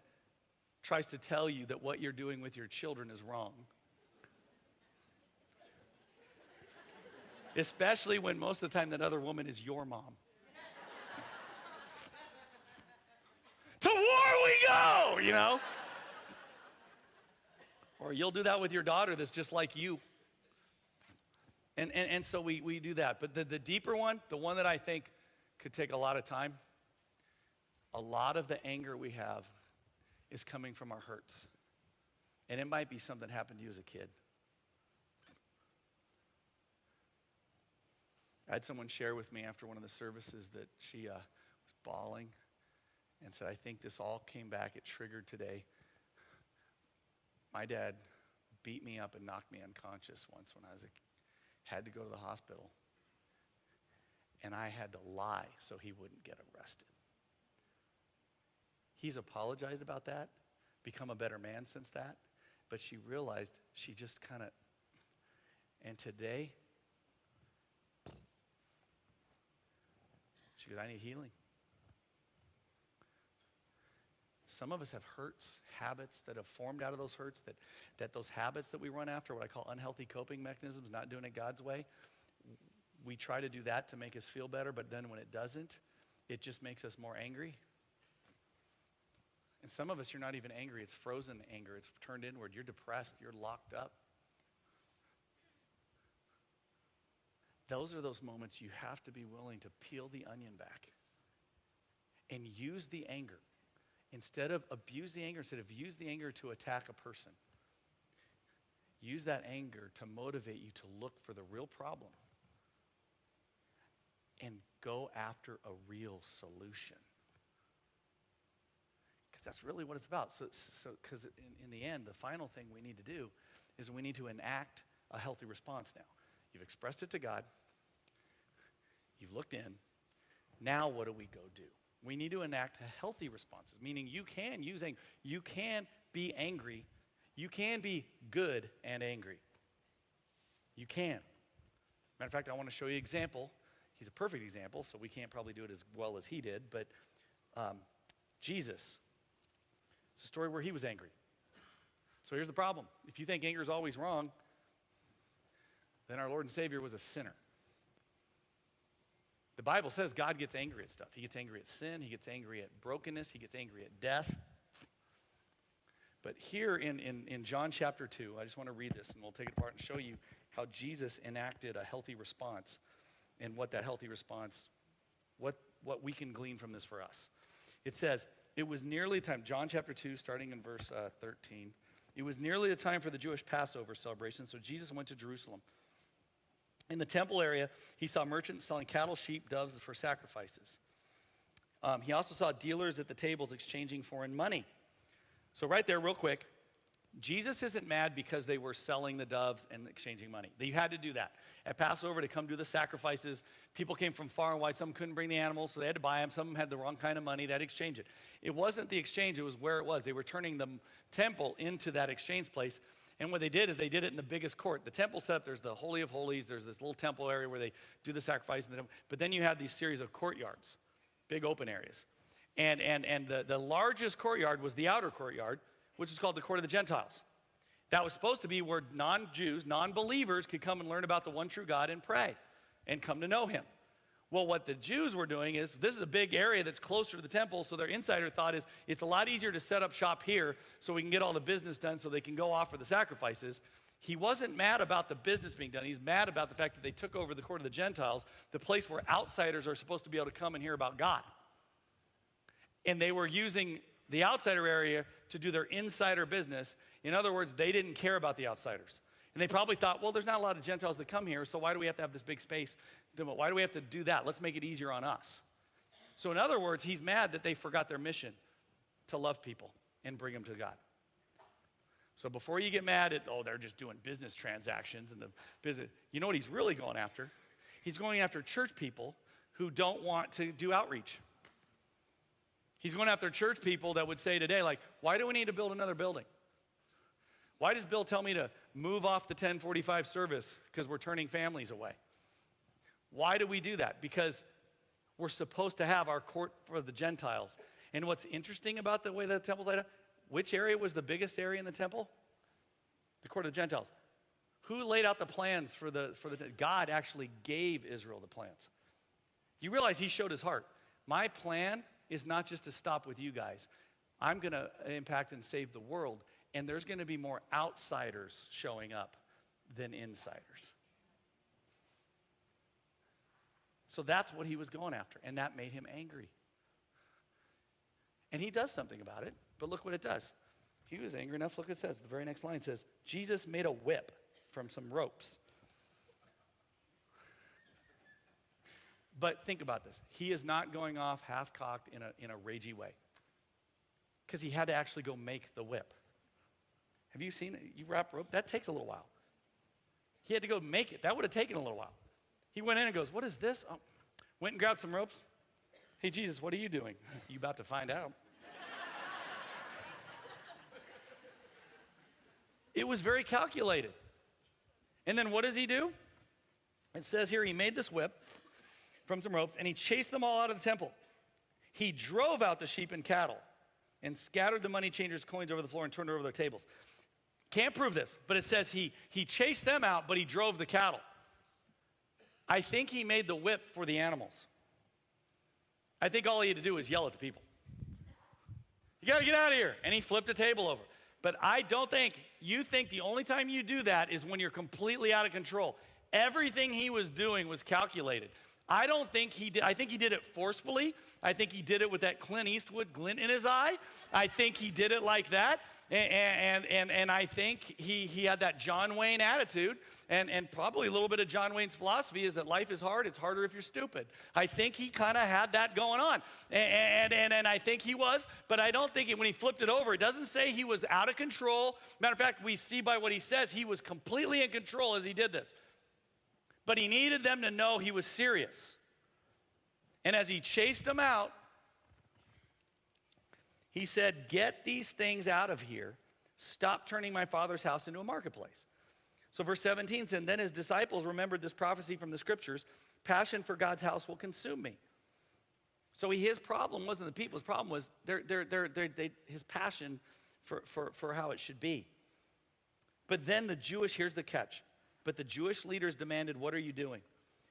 tries to tell you that what you're doing with your children is wrong? Especially when most of the time that other woman is your mom. To war we go, Or you'll do that with your daughter that's just like you. And so we do that. But the deeper one, the one that I think could take a lot of time, a lot of the anger we have is coming from our hurts. And it might be something happened to you as a kid. I had someone share with me after one of the services that she was bawling and said, I think this all came back. It triggered today. My dad beat me up and knocked me unconscious once when I had to go to the hospital. And I had to lie so he wouldn't get arrested. He's apologized about that, become a better man since that, but she realized she just and today, she goes, I need healing. Some of us have hurts, habits that have formed out of those hurts, that those habits that we run after, what I call unhealthy coping mechanisms, not doing it God's way, we try to do that to make us feel better, but then when it doesn't, it just makes us more angry. And some of us, you're not even angry. It's frozen anger. It's turned inward. You're depressed. You're locked up. Those are those moments you have to be willing to peel the onion back and use the anger. Instead of use the anger to attack a person. use that anger to motivate you to look for the real problem and go after a real solution. Because that's really what it's about. So because in the end, the final thing we need to do is we need to enact a healthy response now. You've expressed it to God. You've looked in. Now what do we go do? We need to enact healthy responses, meaning you can use anger. You can be angry. You can be good and angry. You can. Matter of fact, I want to show you an example. He's a perfect example, so we can't probably do it as well as he did, but Jesus. It's a story where he was angry. So here's the problem. If you think anger is always wrong, then our Lord and Savior was a sinner. The Bible says God gets angry at stuff. He gets angry at sin. He gets angry at brokenness. He gets angry at death. But here in John chapter 2, I just want to read this, and we'll take it apart and show you how Jesus enacted a healthy response and what that healthy response, what we can glean from this for us. It says, it was nearly time, John chapter 2, starting in verse 13. It was nearly the time for the Jewish Passover celebration, so Jesus went to Jerusalem. In the temple area, he saw merchants selling cattle, sheep, doves for sacrifices. He also saw dealers at the tables exchanging foreign money. So right there, real quick, Jesus isn't mad because they were selling the doves and exchanging money. They had to do that. At Passover, to come do the sacrifices, people came from far and wide. Some couldn't bring the animals, so they had to buy them. Some had the wrong kind of money. They had to exchange it. It wasn't the exchange. It was where it was. They were turning the temple into that exchange place. And what they did is they did it in the biggest court. The temple set up, there's the Holy of Holies. There's this little temple area where they do the sacrifice. But then you have these series of courtyards, big open areas. And the largest courtyard was the outer courtyard, which is called the Court of the Gentiles. That was supposed to be where non-Jews, non-believers could come and learn about the one true God and pray and come to know him. Well, what the Jews were doing is, this is a big area that's closer to the temple, so their insider thought is, it's a lot easier to set up shop here so we can get all the business done so they can go offer the sacrifices. He wasn't mad about the business being done. He's mad about the fact that they took over the Court of the Gentiles, the place where outsiders are supposed to be able to come and hear about God. And they were using the outsider area to do their insider business. In other words, they didn't care about the outsiders. And they probably thought, well, there's not a lot of Gentiles that come here, so why do we have to have this big space? Why do we have to do that? Let's make it easier on us. So in other words, he's mad that they forgot their mission to love people and bring them to God. So before you get mad at, they're just doing business transactions and the business, you know what he's really going after? He's going after church people who don't want to do outreach. He's going after church people that would say today, like, why do we need to build another building? Why does Bill tell me to move off the 1045 service because we're turning families away? Why do we do that? Because we're supposed to have our court for the Gentiles. And what's interesting about the way the temple's laid out, which area was the biggest area in the temple? The court of the Gentiles. Who laid out the plans for the God actually gave Israel the plans. You realize he showed his heart. My plan is not just to stop with you guys. I'm going to impact and save the world. And there's going to be more outsiders showing up than insiders. So that's what he was going after, and that made him angry. And he does something about it, but look what it does. He was angry enough, look what it says. The very next line says, Jesus made a whip from some ropes. But think about this. He is not going off half-cocked in a ragey way, because he had to actually go make the whip. Have you seen it? You wrap rope? That takes a little while. He had to go make it. That would have taken a little while. He went in and goes, what is this? Oh. Went and grabbed some ropes. Hey, Jesus, what are you doing? You about to find out. It was very calculated. And then what does he do? It says here he made this whip from some ropes, and he chased them all out of the temple. He drove out the sheep and cattle and scattered the money changers' coins over the floor and turned over their tables. Can't prove this, but it says he chased them out, but he drove the cattle. I think he made the whip for the animals. I think all he had to do was yell at the people. You got to get out of here. And he flipped a table over. But I don't think, you think the only time you do that is when you're completely out of control. Everything he was doing was calculated. I don't think he did. I think he did it forcefully. I think he did it with that Clint Eastwood glint in his eye. I think he did it like that. And I think he had that John Wayne attitude. And probably a little bit of John Wayne's philosophy is that life is hard. It's harder if you're stupid. I think he kind of had that going on. And I think he was. But I don't think when he flipped it over, it doesn't say he was out of control. Matter of fact, we see by what he says, he was completely in control as he did this. But he needed them to know he was serious. And as he chased them out, he said, get these things out of here. Stop turning my Father's house into a marketplace. So verse 17 said, then his disciples remembered this prophecy from the scriptures, passion for God's house will consume me. So his problem wasn't the people. His problem was his passion for how it should be. But then here's the catch. But the Jewish leaders demanded, what are you doing?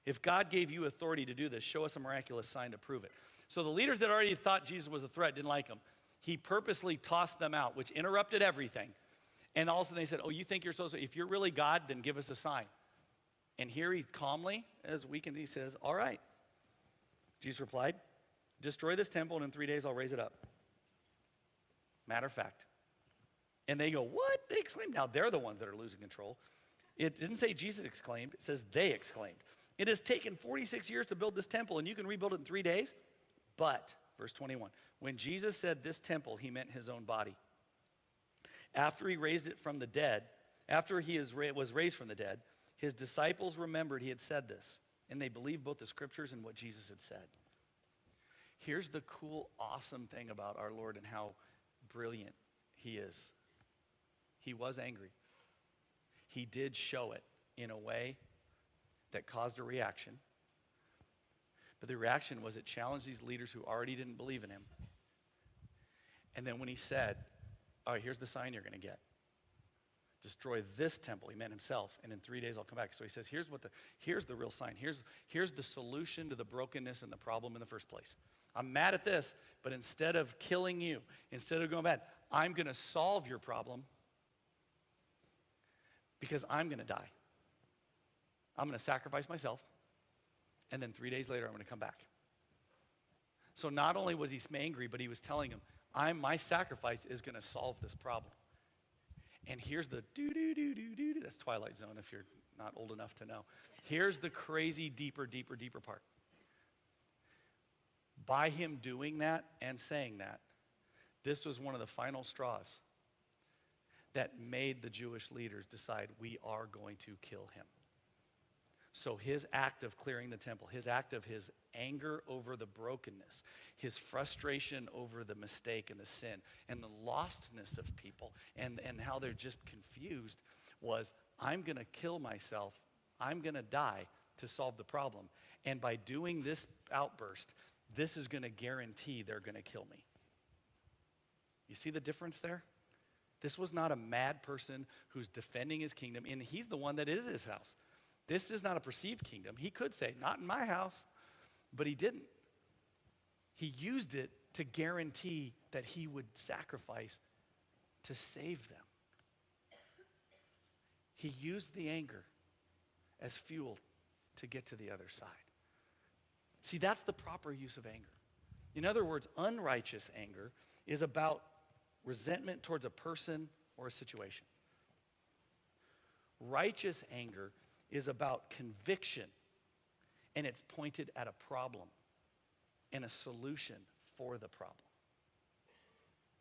If God gave you authority to do this, show us a miraculous sign to prove it. So the leaders that already thought Jesus was a threat didn't like him. He purposely tossed them out, which interrupted everything. And all of a sudden they said, oh, you think you're if you're really God, then give us a sign. And here he calmly, as weakened, he says, all right. Jesus replied, destroy this temple, and in 3 days I'll raise it up. Matter of fact. And they go, what? They exclaimed. Now they're the ones that are losing control. It didn't say Jesus exclaimed, it says they exclaimed. It has taken 46 years to build this temple, and you can rebuild it in 3 days? But, verse 21, when Jesus said this temple, he meant his own body. After he raised it from the dead, after he was raised from the dead, his disciples remembered he had said this, and they believed both the scriptures and what Jesus had said. Here's the cool, awesome thing about our Lord and how brilliant he is. He was angry. He did show it in a way that caused a reaction. But the reaction was it challenged these leaders who already didn't believe in him. And then when he said, all right, here's the sign you're going to get. Destroy this temple, he meant himself, and in 3 days I'll come back. So he says, here's the real sign. Here's the solution to the brokenness and the problem in the first place. I'm mad at this, but instead of killing you, instead of going bad, I'm going to solve your problem because I'm going to die. I'm going to sacrifice myself, and then 3 days later I'm going to come back. So not only was he angry, but he was telling him, my sacrifice is going to solve this problem. And here's the do-do-do-do-do. That's Twilight Zone if you're not old enough to know. Here's the crazy, deeper part. By him doing that and saying that, this was one of the final straws that made the Jewish leaders decide we are going to kill him. So his act of clearing the temple, his act of his anger over the brokenness, his frustration over the mistake and the sin, and the lostness of people, and how they're just confused, was I'm going to kill myself, I'm going to die to solve the problem. And by doing this outburst, this is going to guarantee they're going to kill me. You see the difference there? This was not a mad person who's defending his kingdom, and he's the one that is his house. This is not a perceived kingdom. He could say, not in my house, but he didn't. He used it to guarantee that he would sacrifice to save them. He used the anger as fuel to get to the other side. See, that's the proper use of anger. In other words, unrighteous anger is about resentment towards a person or a situation. Righteous anger is about conviction, and it's pointed at a problem and a solution for the problem.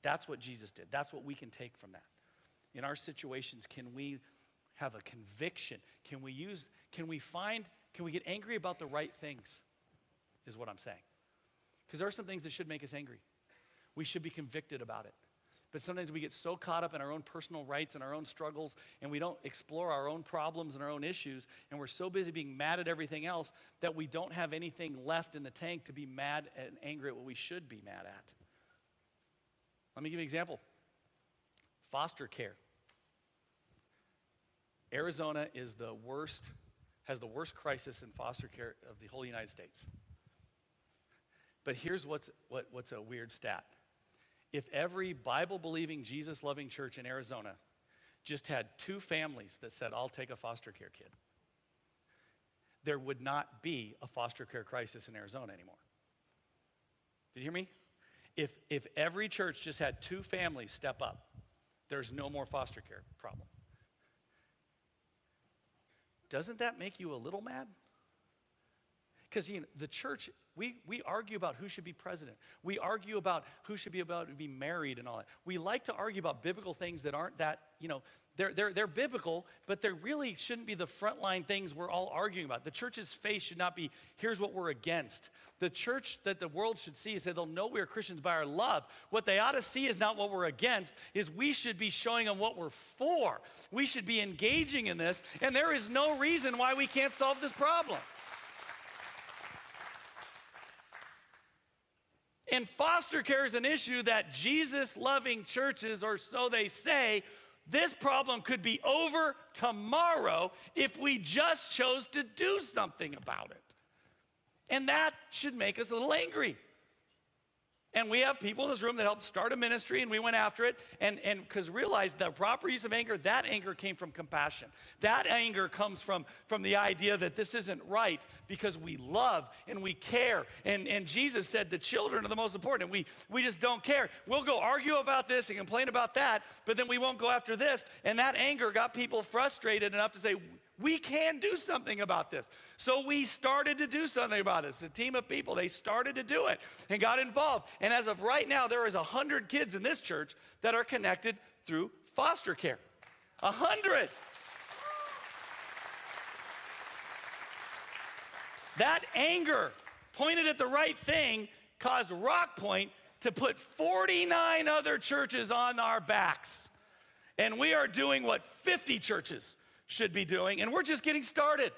That's what Jesus did. That's what we can take from that. In our situations, can we have a conviction? Can we get angry about the right things, is what I'm saying. Because there are some things that should make us angry. We should be convicted about it. But sometimes we get so caught up in our own personal rights and our own struggles, and we don't explore our own problems and our own issues, and we're so busy being mad at everything else that we don't have anything left in the tank to be mad and angry at what we should be mad at. Let me give you an example. Foster care. Arizona has the worst crisis in foster care of the whole United States. But here's what's a weird stat. If every Bible-believing, Jesus-loving church in Arizona just had 2 families that said, I'll take a foster care kid, there would not be a foster care crisis in Arizona anymore. Did you hear me? If every church just had 2 families step up, there's no more foster care problem. Doesn't that make you a little mad? Because the church, we argue about who should be president. We argue about who should be about to be married and all that. We like to argue about biblical things that aren't that, they're biblical, but they really shouldn't be the frontline things we're all arguing about. The church's face should not be, here's what we're against. The church that the world should see is that they'll know we are Christians by our love. What they ought to see is not what we're against, is we should be showing them what we're for. We should be engaging in this, and there is no reason why we can't solve this problem. And foster care is an issue that Jesus-loving churches, or so they say, this problem could be over tomorrow if we just chose to do something about it. And that should make us a little angry. And we have people in this room that helped start a ministry, and we went after it, and because realized the proper use of anger, that anger came from compassion. That anger comes from the idea that this isn't right because we love and we care. And Jesus said the children are the most important, and we just don't care. We'll go argue about this and complain about that, but then we won't go after this. And that anger got people frustrated enough to say, we can do something about this. So we started to do something about this. A team of people, they started to do it and got involved. And as of right now, there is 100 kids in this church that are connected through foster care. 100. That anger pointed at the right thing caused Rock Point to put 49 other churches on our backs. And we are doing what 50 churches should be doing, and we're just getting started.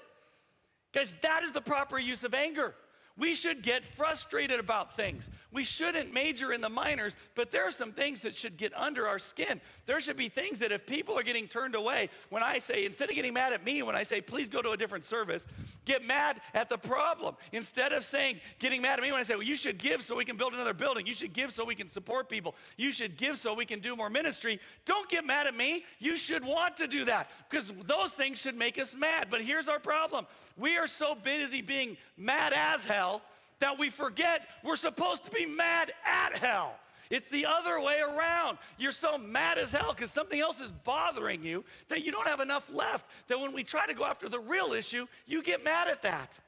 Guys, that is the proper use of anger. We should get frustrated about things. We shouldn't major in the minors, but there are some things that should get under our skin. There should be things that if people are getting turned away, when I say, instead of getting mad at me, when I say, please go to a different service, get mad at the problem. Instead of getting mad at me when I say, well, you should give so we can build another building. You should give so we can support people. You should give so we can do more ministry. Don't get mad at me. You should want to do that because those things should make us mad. But here's our problem. We are so busy being mad as hell that we forget we're supposed to be mad at hell. It's the other way around. You're so mad as hell because something else is bothering you that you don't have enough left, that when we try to go after the real issue, you get mad at that.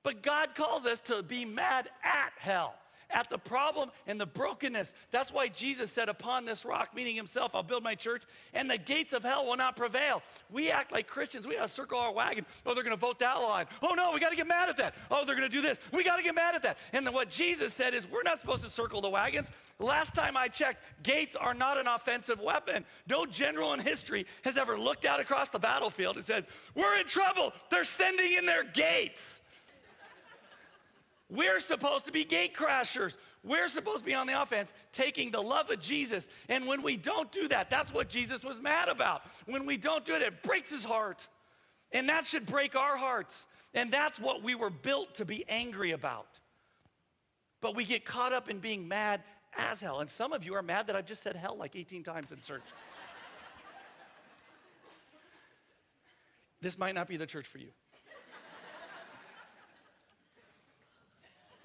But God calls us to be mad at hell, at the problem and the brokenness. That's why Jesus said, upon this rock, meaning himself, I'll build my church, and the gates of hell will not prevail. We act like Christians. We got to circle our wagon. Oh, they're going to vote that line. Oh, no, we got to get mad at that. Oh, they're going to do this. We got to get mad at that. And then what Jesus said is we're not supposed to circle the wagons. Last time I checked, gates are not an offensive weapon. No general in history has ever looked out across the battlefield and said, we're in trouble. They're sending in their gates. We're supposed to be gate crashers. We're supposed to be on the offense, taking the love of Jesus. And when we don't do that, that's what Jesus was mad about. When we don't do it, it breaks his heart. And that should break our hearts. And that's what we were built to be angry about. But we get caught up in being mad as hell. And some of you are mad that I've just said hell like 18 times in church. This might not be the church for you.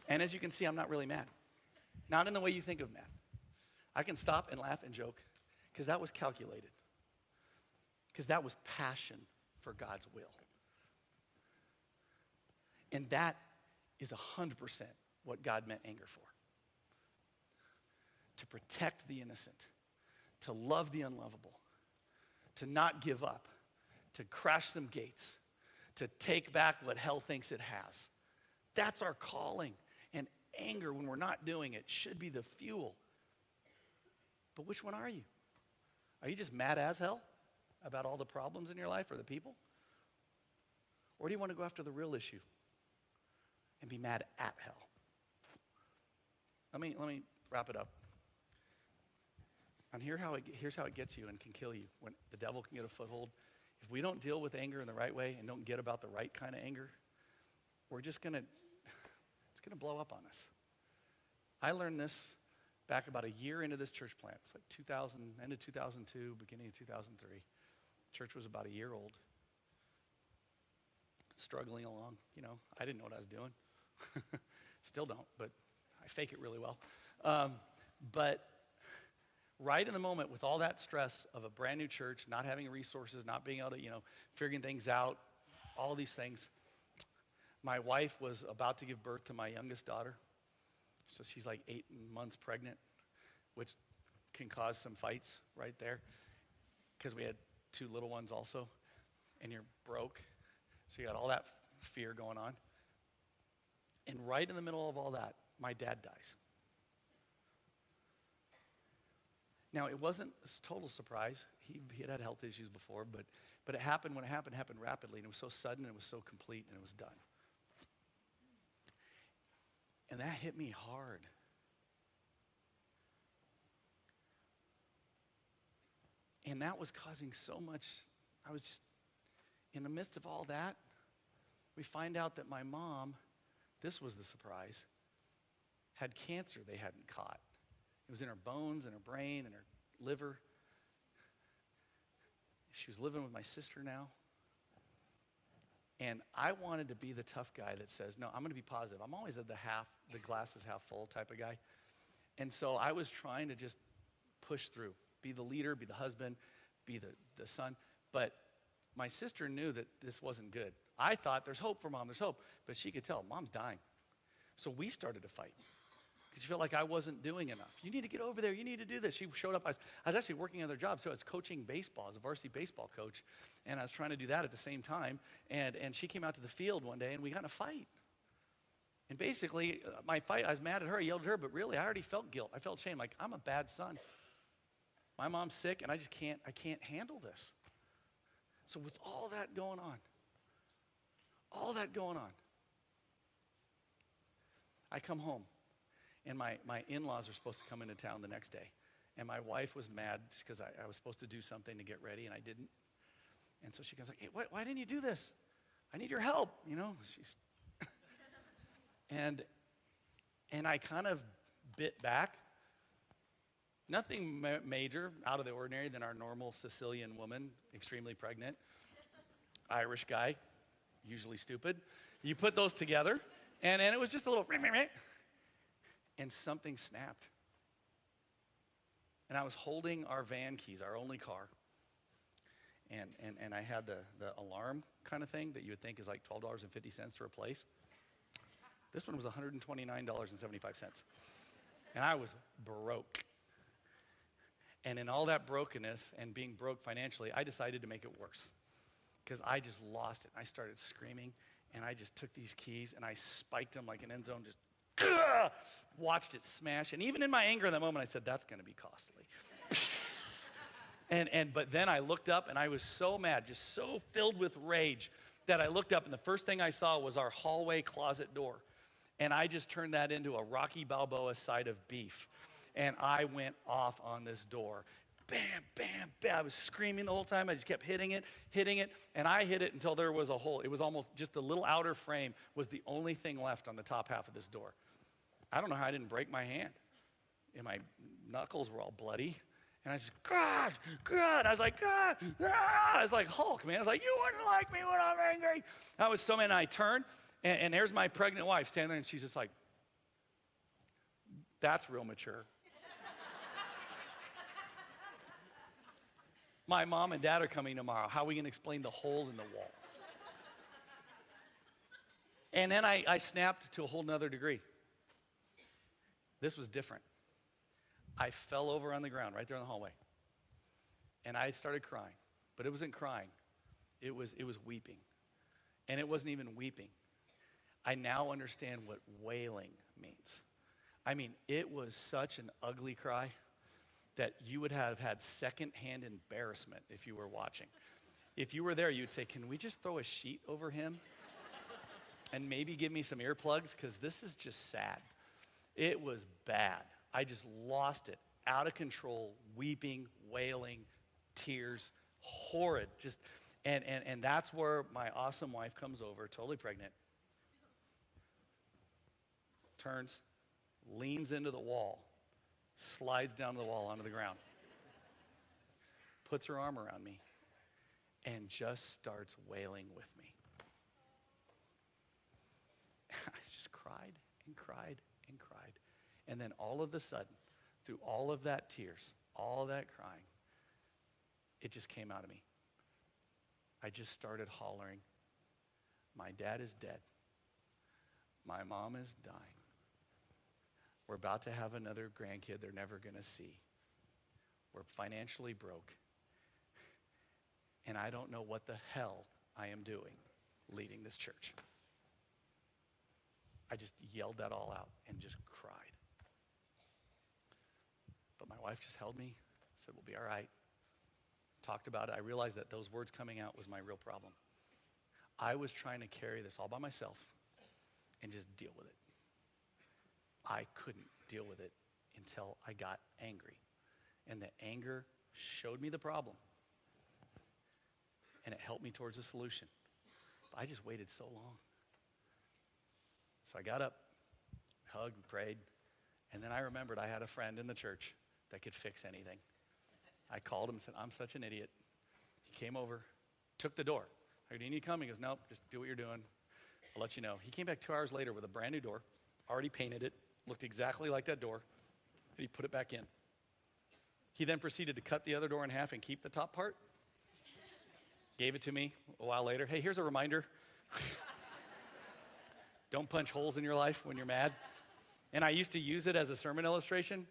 And as you can see, I'm not really mad. Not in the way you think of mad. I can stop and laugh and joke because that was calculated. Because that was passion for God's will. And that is 100% what God meant anger for. To protect the innocent, to love the unlovable, to not give up, to crash some gates, to take back what hell thinks it has. That's our calling. And anger, when we're not doing it, should be the fuel. But which one are you? Are you just mad as hell about all the problems in your life or the people? Or do you want to go after the real issue and be mad at hell? Let me wrap it up. And here's how it gets you and can kill you when the devil can get a foothold. If we don't deal with anger in the right way and don't get about the right kind of anger, we're just going to it's going to blow up on us. I learned this back about a year into this church plant. It was like end of 2002, beginning of 2003. Church was about a year old. struggling along. I didn't know what I was doing. Still don't, but I fake it really well. But right in the moment, with all that stress of a brand new church, not having resources, not being able to, figuring things out, all these things, my wife was about to give birth to my youngest daughter. So she's like 8 months pregnant, which can cause some fights right there, because we had 2 little ones also, and you're broke. So you got all that fear going on. And right in the middle of all that, my dad dies. Now, it wasn't a total surprise. He had health issues before, but it happened when it happened rapidly, and it was so sudden, and it was so complete, and it was done. And that hit me hard. And that was causing so much. I was just, in the midst of all that, we find out that my mom, this was the surprise, had cancer they hadn't caught. It was in her bones, in her brain, in her liver. She was living with my sister now. And I wanted to be the tough guy that says, no, I'm going to be positive. I'm always at the glass is half full type of guy. And so I was trying to just push through, be the leader, be the husband, be the son. But my sister knew that this wasn't good. I thought, there's hope for Mom, there's hope. But she could tell, Mom's dying. So we started to fight, because she felt like I wasn't doing enough. You need to get over there. You need to do this. She showed up. I was actually working another job, so I was coaching baseball as a varsity baseball coach, and I was trying to do that at the same time. And she came out to the field one day, and we got in a fight. And basically, my fight, I was mad at her, I yelled at her, but really, I already felt guilt. I felt shame, like, I'm a bad son. My mom's sick, and I can't handle this. So with all that going on, I come home. And my in-laws are supposed to come into town the next day. And my wife was mad because I was supposed to do something to get ready, and I didn't. And so she goes like, hey, why didn't you do this? I need your help, She's and I kind of bit back. Nothing major, out of the ordinary than our normal Sicilian woman, extremely pregnant, Irish guy, usually stupid. You put those together, and it was just a little and something snapped. And I was holding our van keys, our only car, and I had the alarm kind of thing that you would think is like $12.50 to replace. This one was $129.75. And I was broke. And in all that brokenness and being broke financially, I decided to make it worse, because I just lost it. I started screaming, and I just took these keys and I spiked them like an end zone, just watched it smash. And even in my anger in that moment, I said, that's going to be costly. But then I looked up, and I was so mad, just so filled with rage, that I looked up, and the first thing I saw was our hallway closet door. And I just turned that into a Rocky Balboa side of beef. And I went off on this door. Bam, bam, bam. I was screaming the whole time. I just kept hitting it. And I hit it until there was a hole. It was almost just the little outer frame was the only thing left on the top half of this door. I don't know how I didn't break my hand. And my knuckles were all bloody. And I just, God. I was like, God. I was like Hulk, man. I was like, you wouldn't like me when I'm angry. I was so mad. And I turned, and there's my pregnant wife standing there, and she's just like, that's real mature. My mom and dad are coming tomorrow. How are we going to explain the hole in the wall? And then I snapped to a whole nother degree. This was different. I fell over on the ground right there in the hallway. And I started crying. But it wasn't crying. It was weeping. And it wasn't even weeping. I now understand what wailing means. I mean, it was such an ugly cry that you would have had secondhand embarrassment if you were watching. If you were there, you'd say, can we just throw a sheet over him and maybe give me some earplugs, because this is just sad. It was bad. I just lost it, out of control, weeping, wailing, tears, horrid. And that's where my awesome wife comes over, totally pregnant, turns, leans into the wall, slides down the wall onto the ground, puts her arm around me, and just starts wailing with me. I just cried and cried and cried. And then all of a sudden, through all of that tears, all of that crying, it just came out of me. I just started hollering, my dad is dead. My mom is dying. We're about to have another grandkid they're never going to see. We're financially broke. And I don't know what the hell I am doing leading this church. I just yelled that all out and just cried. But my wife just held me, said, we'll be all right. Talked about it. I realized that those words coming out was my real problem. I was trying to carry this all by myself and just deal with it. I couldn't deal with it until I got angry. And the anger showed me the problem. And it helped me towards a solution. But I just waited so long. So I got up, hugged, and prayed, and then I remembered I had a friend in the church that could fix anything. I called him and said, I'm such an idiot. He came over, took the door. I go, do you need to come? He goes, nope, just do what you're doing. I'll let you know. He came back 2 hours later with a brand new door, already painted it, looked exactly like that door, and he put it back in. He then proceeded to cut the other door in half and keep the top part. Gave it to me a while later. Hey, here's a reminder. Don't punch holes in your life when you're mad. And I used to use it as a sermon illustration,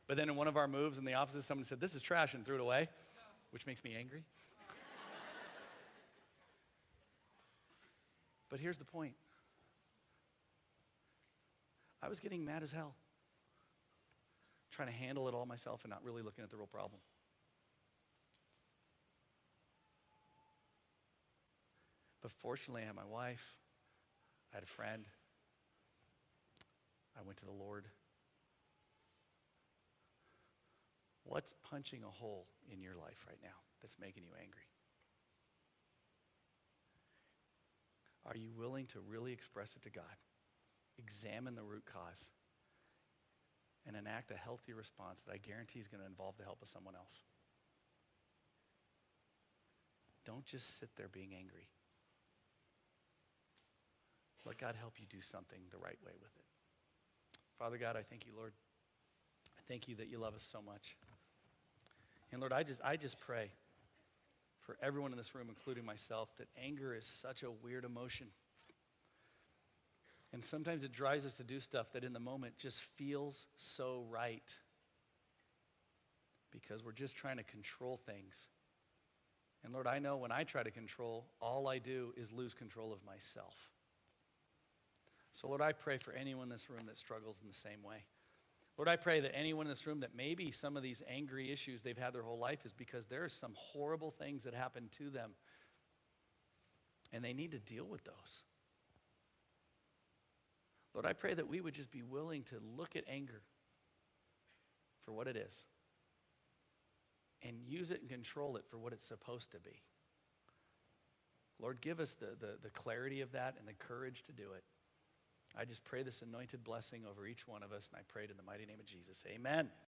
but then in one of our moves in the offices, someone said, this is trash, and threw it away, which makes me angry. But here's the point. I was getting mad as hell, trying to handle it all myself and not really looking at the real problem. But fortunately, I had my wife, I had a friend, I went to the Lord. What's punching a hole in your life right now that's making you angry? Are you willing to really express it to God? Examine the root cause and enact a healthy response that I guarantee is going to involve the help of someone else. Don't just sit there being angry. Let God help you do something the right way with it. Father God, I thank you, Lord. I thank you that you love us so much. And Lord, I just pray for everyone in this room, including myself, that anger is such a weird emotion. And sometimes it drives us to do stuff that in the moment just feels so right because we're just trying to control things. And Lord, I know when I try to control, all I do is lose control of myself. So Lord, I pray for anyone in this room that struggles in the same way. Lord, I pray that anyone in this room that maybe some of these angry issues they've had their whole life is because there are some horrible things that happen to them and they need to deal with those. Lord, I pray that we would just be willing to look at anger for what it is and use it and control it for what it's supposed to be. Lord, give us the clarity of that and the courage to do it. I just pray this anointed blessing over each one of us, and I pray it in the mighty name of Jesus. Amen.